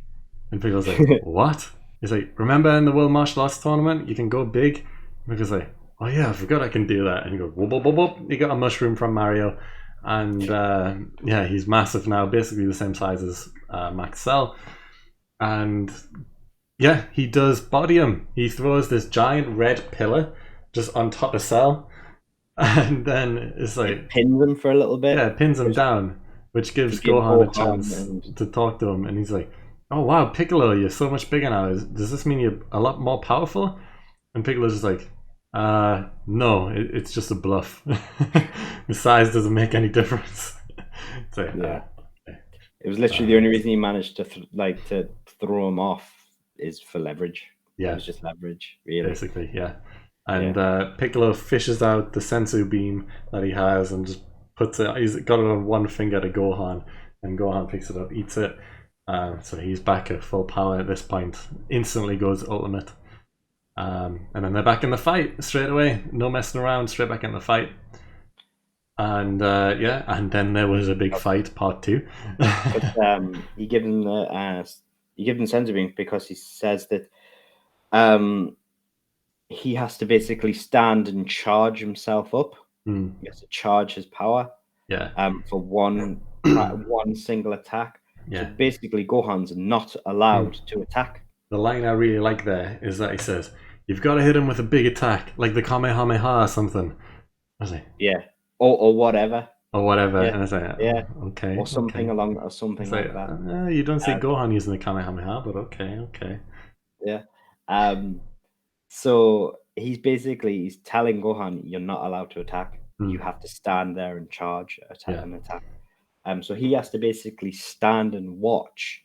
And Piccolo's like, "What?" He's like, "Remember in the World Martial Arts Tournament, you can go big?" And Piccolo's like, "Oh yeah, I forgot I can do that." And he goes, whoop, whoop, whoop, whoop. He got a mushroom from Mario. And he's massive now, basically the same size as Max Cell. And yeah, he does body him. He throws this giant red pillar just on top of Cell. And then it's like... It pins him for a little bit. Yeah, it pins him down, which gives Gohan a chance to talk to him. And he's like, "Oh wow, Piccolo, you're so much bigger now. Does this mean you're a lot more powerful?" And Piccolo's just like, no, it's just a bluff. The size doesn't make any difference." So, it was literally the only reason he managed to throw him off is for leverage. Yeah. It was just leverage, really. Basically, yeah. And Piccolo fishes out the sensu beam that he has and just puts it. He's got it on one finger to Gohan, and Gohan picks it up, eats it. So he's back at full power at this point. Instantly goes ultimate. And then they're back in the fight straight away. No messing around. Straight back in the fight. And and then there was a big fight, part 2. He gives him senzu beam because he says that he has to basically stand and charge himself up. He has to charge his power. Yeah. For one single attack. Yeah. So basically, Gohan's not allowed to attack. The line I really like there is that he says, "You've got to hit him with a big attack, like the Kamehameha or something." I was like, yeah, or whatever. Or whatever. Yeah. And I was like, yeah, okay. Or something okay. or something like that. You don't see Gohan using the Kamehameha, but okay. Yeah. So he's telling Gohan, you're not allowed to attack. You have to stand there and charge, and attack. So he has to basically stand and watch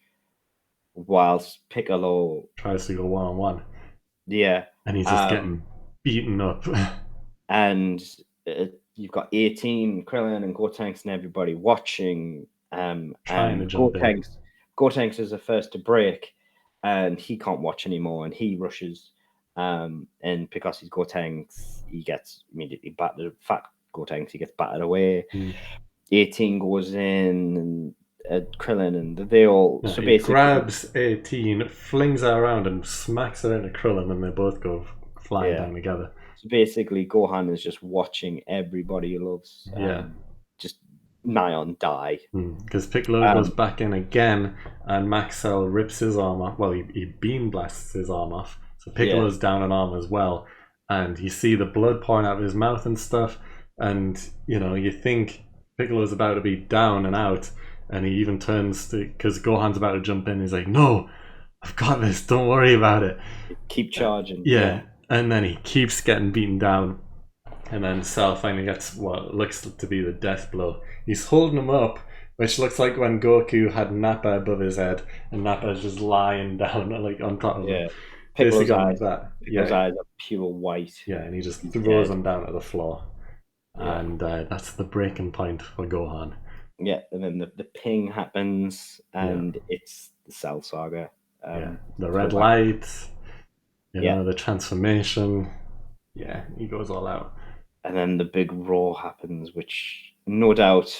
whilst Piccolo tries to go one-on-one. Yeah. And he's just getting beaten up. And you've got 18, Krillin and Gotenks and everybody watching. Trying to jump in. Gotenks is the first to break, and he can't watch anymore, and he rushes. And because he's Gotenks, he gets immediately battered. Fat Gotenks, he gets battered away. 18 goes in, and Krillin, and they all. So basically, grabs 18, flings her around, and smacks her into Krillin, and they both go flying down together. So basically, Gohan is just watching everybody he loves. Just nigh on die. Because Piccolo goes back in again, and Maxell rips his arm off. Well, he beam blasts his arm off. So Piccolo's down an arm as well. And you see the blood pouring out of his mouth and stuff. And, you think Piccolo's about to be down and out. And he even turns to, because Gohan's about to jump in. He's like, "No, I've got this. Don't worry about it. Keep charging." Yeah. And then he keeps getting beaten down. And then Cell finally gets what looks to be the death blow. He's holding him up, which looks like when Goku had Nappa above his head, and Nappa's just lying down like on top of him. Piccolo's eyes are pure white. Yeah, and he just throws him down to the floor. And that's the breaking point for Gohan. Yeah, and then the ping happens, and it's the Cell Saga. The red light, the transformation. Yeah, he goes all out. And then the big roar happens, which no doubt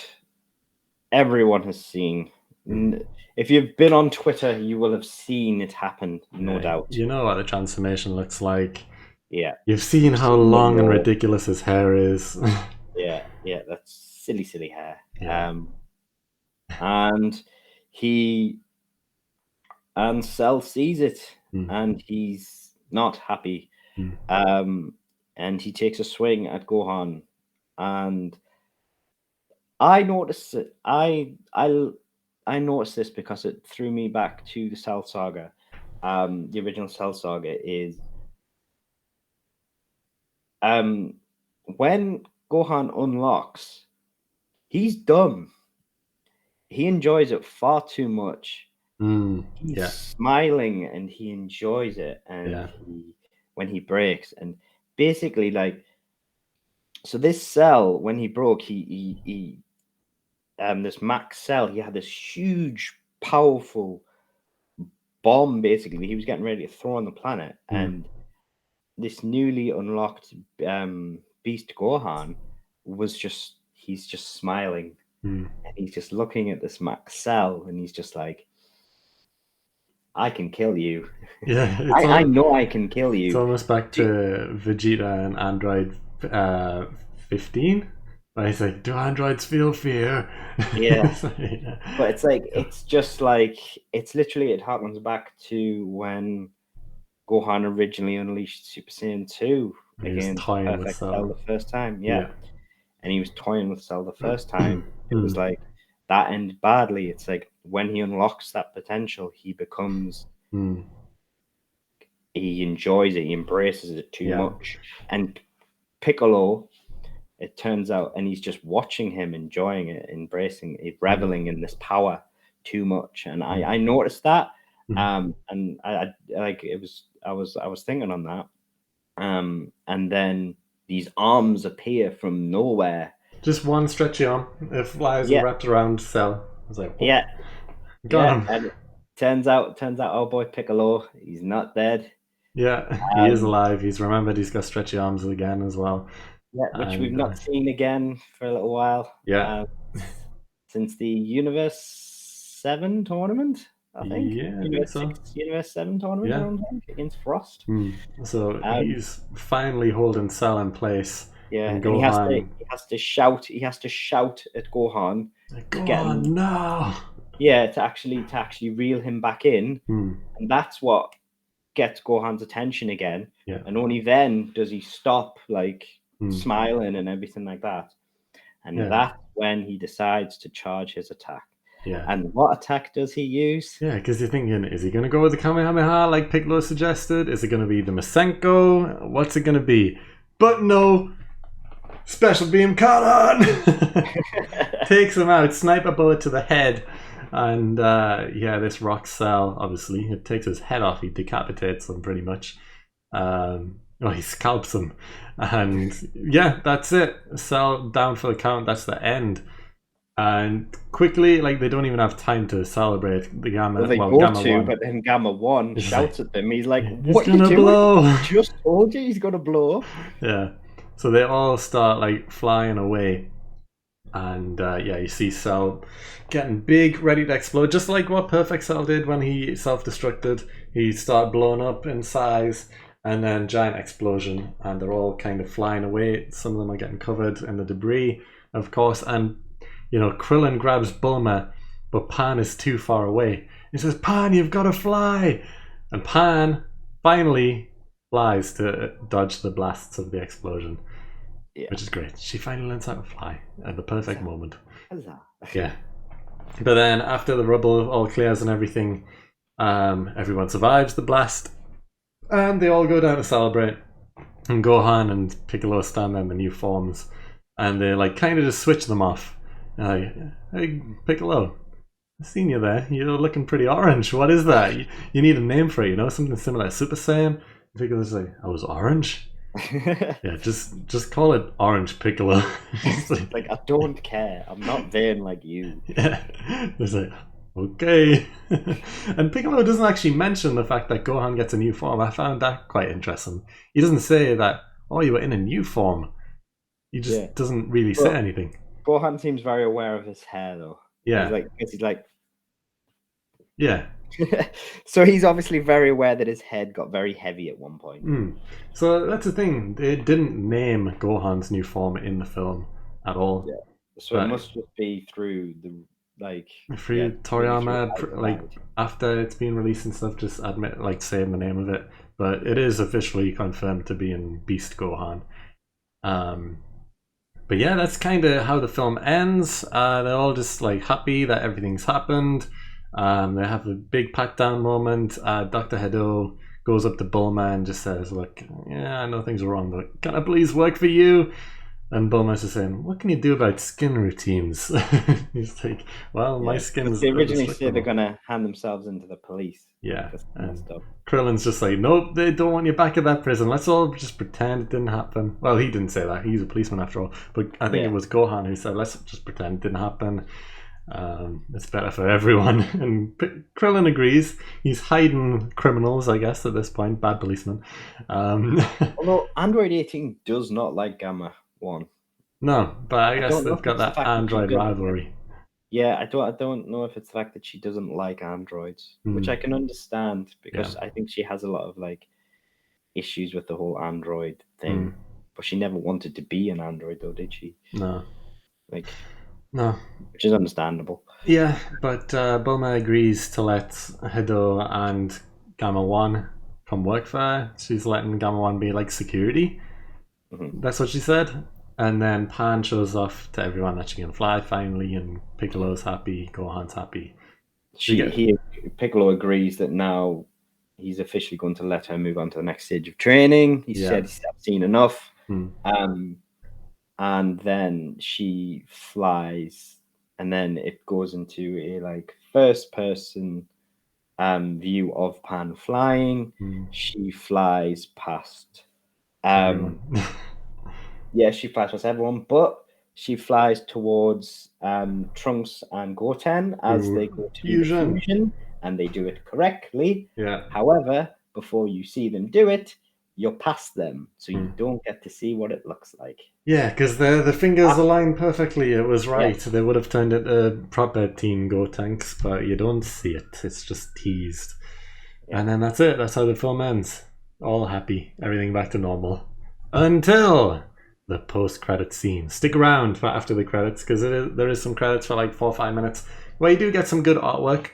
everyone has seen. If you've been on Twitter, you will have seen it happen, no doubt. You know what the transformation looks like. Yeah. You've seen how long and ridiculous his hair is. Yeah, that's silly hair. Yeah. And Cell sees it, and he's not happy. And he takes a swing at Gohan, and I noticed it. I noticed this because it threw me back to the Cell Saga. The original Cell Saga is when Gohan unlocks, he's dumb. He enjoys it far too much. He's smiling and he enjoys it, and when he breaks, and basically so this Cell, when he broke, he this Max Cell, he had this huge, powerful bomb basically he was getting ready to throw on the planet, and this newly unlocked Beast Gohan he's just smiling, and he's just looking at this Max Cell, and he's just like, I can kill you. Yeah, I know I can kill you. It's almost back to Vegeta and Android 15. Where he's like, do androids feel fear? Yeah. But it's like, it's just like, it's literally, it harkens back to when Gohan originally unleashed Super Saiyan 2 against Perfect Cell the first time. Yeah. And he was toying with Cell the first time. It was like, that ended badly. It's like, when he unlocks that potential, he becomes, he enjoys it, he embraces it too much. And Piccolo, it turns out, and he's just watching him, enjoying it, embracing it, reveling in this power too much. And I noticed that, And I like it was I was thinking on that. And then these arms appear from nowhere. Just one stretchy arm. It flies and Yeah, wraps around Cell. I was like, oh, yeah, got yeah. him. And it turns out, oh boy, Piccolo, he's not dead. Yeah, he is Um, alive. He's remembered he's got stretchy arms again as well. yeah, which we've And not seen again for a little while. yeah, Since the Universe 7 tournament, I think. yeah, I think Universe so. 6, Universe 7 tournament, I Yeah. don't think, against Frost. So Um, he's finally holding Cell in place, yeah, and and Gohan. he has to shout at Gohan to get him, Gohan, no. yeah, to actually reel him back in. And that's what gets Gohan's attention again. Yeah. And only then does he stop like smiling and everything like that. And that's when he decides to charge his attack. Yeah. And what attack does he use? Yeah, because you're thinking, is he going to go with the Kamehameha like Piccolo suggested? Is it going to be the Masenko? What's it going to be? But no, Special Beam Kanon takes him out, sniper bullet to the head. And this rocks Cell, obviously. It takes his head off, he decapitates him pretty much. He scalps him. And yeah, that's it. Cell down for the count, that's the end. And quickly, like, they don't even have time to celebrate the Gamma. Well, they well, go Gamma to, 1. but then Gamma 1 He's shouts like, at them. He's like, he's what are gonna you doing? blow. I just told you he's going to blow up. Yeah. So they all start, like, flying away. And, you see Cell getting big, ready to explode. Just like what Perfect Cell did when he self-destructed. He started blowing up in size. And then giant explosion. And they're all kind of flying away. Some of them are getting covered in the debris, of course. And Krillin grabs Bulma, but Pan is too far away. He says, Pan, you've got to fly! And Pan finally flies to dodge the blasts of the explosion, which is great. She finally learns how to fly at the perfect moment. Yeah. But then after the rubble all clears and everything, everyone survives the blast, and they all go down to celebrate. And Gohan and Piccolo stand there in the new forms, and they like kind of just switch them off. Hey, Piccolo, I've seen you there. You're looking pretty orange. What is that? You need a name for it, something similar to Super Saiyan. Piccolo's like, I was orange? Yeah, just call it Orange Piccolo. like, I don't care. I'm not vain like you. Yeah. It's like, okay. And Piccolo doesn't actually mention the fact that Gohan gets a new form. I found that quite interesting. He doesn't say that, oh, you were in a new form. He just doesn't really say anything. Gohan seems very aware of his hair, though. Yeah. He's like... Yeah. So he's obviously very aware that his head got very heavy at one point. So that's the thing. They didn't name Gohan's new form in the film at all. Yeah. So it must just be through the Toriyama, after it's been released and stuff, just saying the name of it. But it is officially confirmed to be in Beast Gohan. But yeah, that's kind of how the film ends. They're all just like happy that everything's happened. They have a big pat down moment. Dr. Hedo goes up to Bulma and just says, look, I know things are wrong, but can I please work for you? And Bulma's just saying, what can you do about skin routines? He's like, well, my skin's... They originally said they're going to hand themselves into the police. Yeah. And Krillin's just like, nope, they don't want you back at that prison. Let's all just pretend it didn't happen. Well, he didn't say that. He's a policeman after all. But I think it was Gohan who said, let's just pretend it didn't happen. It's better for everyone. And Krillin agrees. He's hiding criminals, I guess, at this point. Bad policeman. Although Android 18 does not like Gamma 1. No, but I guess they've got that android rivalry. Yeah, I don't know if it's the fact that she doesn't like androids, which I can understand, because I think she has a lot of like issues with the whole android thing. But she never wanted to be an android, though, did she? No. No. Which is understandable. Yeah, but Bulma agrees to let Hedo and Gamma 1 come work for her. She's letting Gamma 1 be like security. That's what she said. And then Pan shows off to everyone that she can fly finally, and Piccolo's happy, Gohan's happy. Piccolo agrees that now he's officially going to let her move on to the next stage of training. He said he's seen enough. And then she flies, and then it goes into a like first person view of Pan flying. She flies past. Yeah, she flies past everyone, but she flies towards Trunks and Goten as they go to do the fusion, and they do it correctly. Yeah. However, before you see them do it, you're past them, so you don't get to see what it looks like. Yeah, because the fingers aligned perfectly. It was right. Yeah. They would have turned it a proper Team Gotenks, but you don't see it. It's just teased. Yeah. And then that's it. That's how the film ends. All happy. Everything back to normal. Until the post-credit scene. Stick around for after the credits, because there is some credits for like 4 or 5 minutes where you do get some good artwork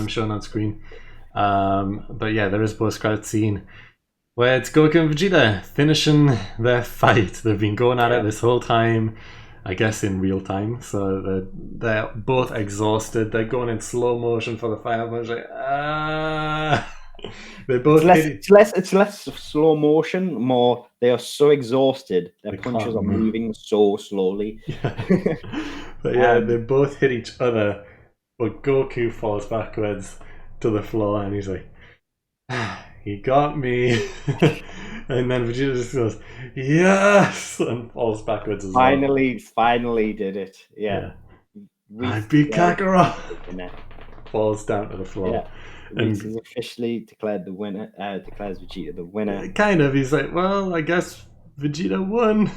shown on screen. But yeah, there is a post-credit scene where it's Goku and Vegeta finishing their fight. They've been going at it this whole time, I guess in real time. So they're both exhausted. They're going in slow motion for the final punch. Like, they both. It's less slow motion. More, they are so exhausted. Their punches are moving so slowly. Yeah. But yeah, they both hit each other. But Goku falls backwards to the floor, and he's like, he got me. And then Vegeta just goes, yes, and falls backwards as well. Finally did it. Yeah. I beat Kakarot. Falls down to the floor. Yeah. And he's officially declared the winner. Declares Vegeta the winner. Kind of. He's like, well, I guess Vegeta won.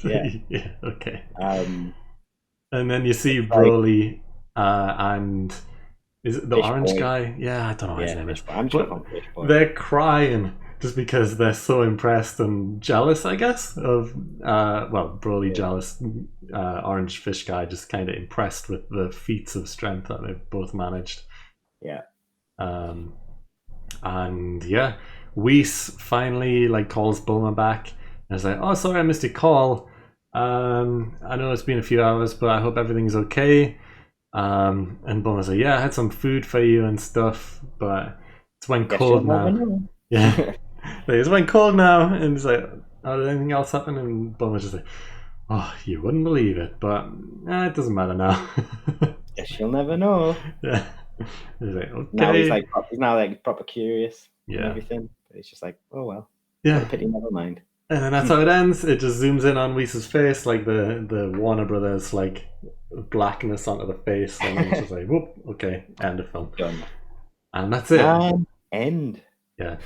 Yeah. Okay. And then you see Broly and is it the Fish orange boy guy? Yeah, I don't know what his name is. But they're crying just because they're so impressed and jealous, I guess, of Broly jealous. Orange fish guy just kind of impressed with the feats of strength that they've both managed. Yeah. And yeah, Whis finally like calls Bulma back and is like, oh, sorry, I missed your call. I know it's been a few hours, but I hope everything's okay. And Bulma's like, yeah, I had some food for you and stuff, but it's went cold now. Yeah. Like, it's went cold now. And it's like, oh, did anything else happen? And Bulma's just like, oh, you wouldn't believe it, but it doesn't matter now. Guess you'll never know. Yeah. He's like, okay. Now he's proper curious. Yeah. And everything. But it's just like, oh well. Yeah. What a pity, never mind. And then that's how it ends. It just zooms in on Whis' face, like the Warner Brothers like blackness onto the face, and it's just like, whoop, okay, end of film. Done. And that's it. End. Yeah.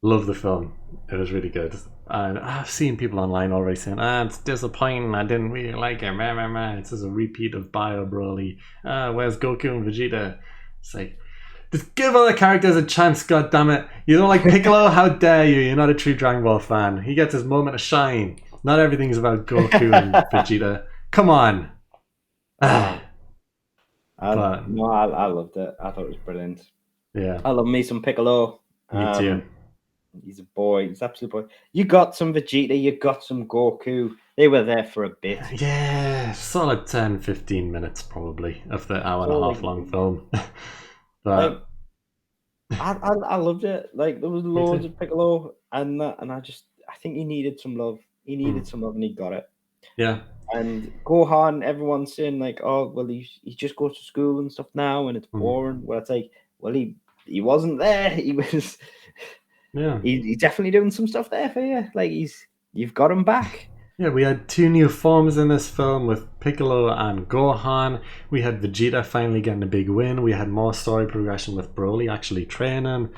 Love the film. It was really good. And I've seen people online already saying, it's disappointing, I didn't really like it. It's just a repeat of Bio Broly. Where's Goku and Vegeta? It's like, just give other characters a chance, goddammit. You don't like Piccolo? How dare you? You're not a true Dragon Ball fan. He gets his moment of shine. Not everything's about Goku and Vegeta. Come on. I loved it. I thought it was brilliant. Yeah. I love me some Piccolo. Me too. He's a boy. He's absolutely boy. You got some Vegeta. You got some Goku. They were there for a bit. Yeah. Solid 10-15 minutes probably of the hour and a half long film. But I loved it. Like, there was loads of Piccolo, and I think he needed some love. He needed some love, and he got it. Yeah. And Gohan, everyone's saying like, oh well, he just goes to school and stuff now, and it's boring. Well, it's like, well, he wasn't there. He was. Yeah. He's definitely doing some stuff there for you. Like, you've got him back. Yeah, we had 2 new forms in this film with Piccolo and Gohan. We had Vegeta finally getting a big win. We had more story progression with Broly actually training.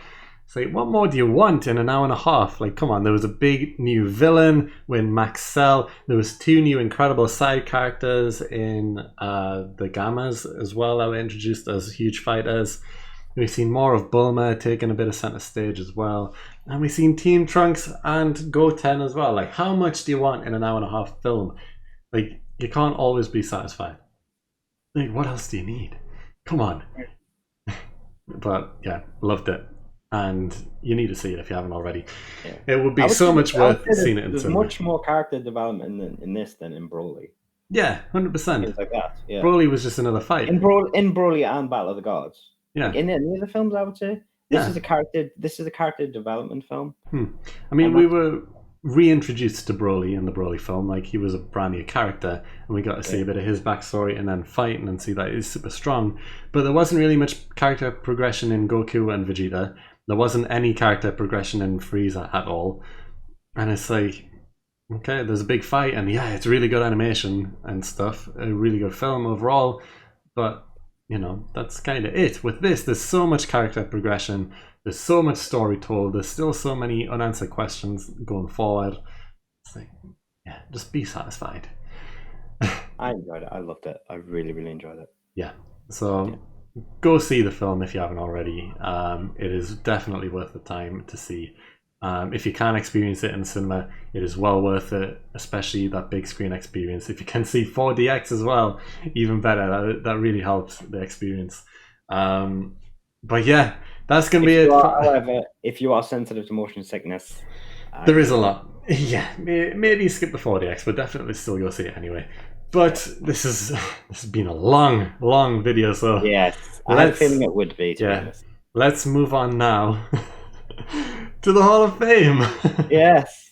It's like, what more do you want in an hour and a half? Like, come on, there was a big new villain when Max Cell. There was 2 new incredible side characters in the Gammas as well that were introduced as huge fighters. We've seen more of Bulma taking a bit of center stage as well. And we've seen Team Trunks and Goten as well. Like, how much do you want in an hour and a half film? Like, you can't always be satisfied. Like, what else do you need? Come on. But, yeah, loved it. And you need to see it if you haven't already. Yeah. It would be so much worth seeing it in There's much more character development in this than in Broly. Yeah, 100%. Things like that. Yeah. Broly was just another fight. In Broly and Battle of the Gods. Yeah. Like, in any of the films, I would say this is a character development film. I mean, we were reintroduced to Broly in the Broly film. Like, he was a brand new character, and we got to see a bit of his backstory and then fighting and see that he's super strong. But there wasn't really much character progression in Goku and Vegeta. There wasn't any character progression in Frieza at all. And it's like, okay, there's a big fight, and yeah, it's really good animation and stuff, a really good film overall, but you know, that's kind of it. With this, there's so much character progression, there's so much story told, there's still so many unanswered questions going forward. It's like, yeah, just be satisfied. I enjoyed it. I loved it. I really, really enjoyed it. Yeah, so go see the film if you haven't already. It is definitely worth the time to see. If you can't experience it in cinema, it is well worth it, especially that big screen experience. If you can see 4DX as well, even better. That really helps the experience. But yeah, that's going to be it. However, if you are sensitive to motion sickness, there is a lot. Yeah, maybe skip the 4DX, but definitely still go see it anyway. But this has been a long video, so yes, I had a feeling it would be. To be honest. Let's move on now to the Hall of Fame. Yes.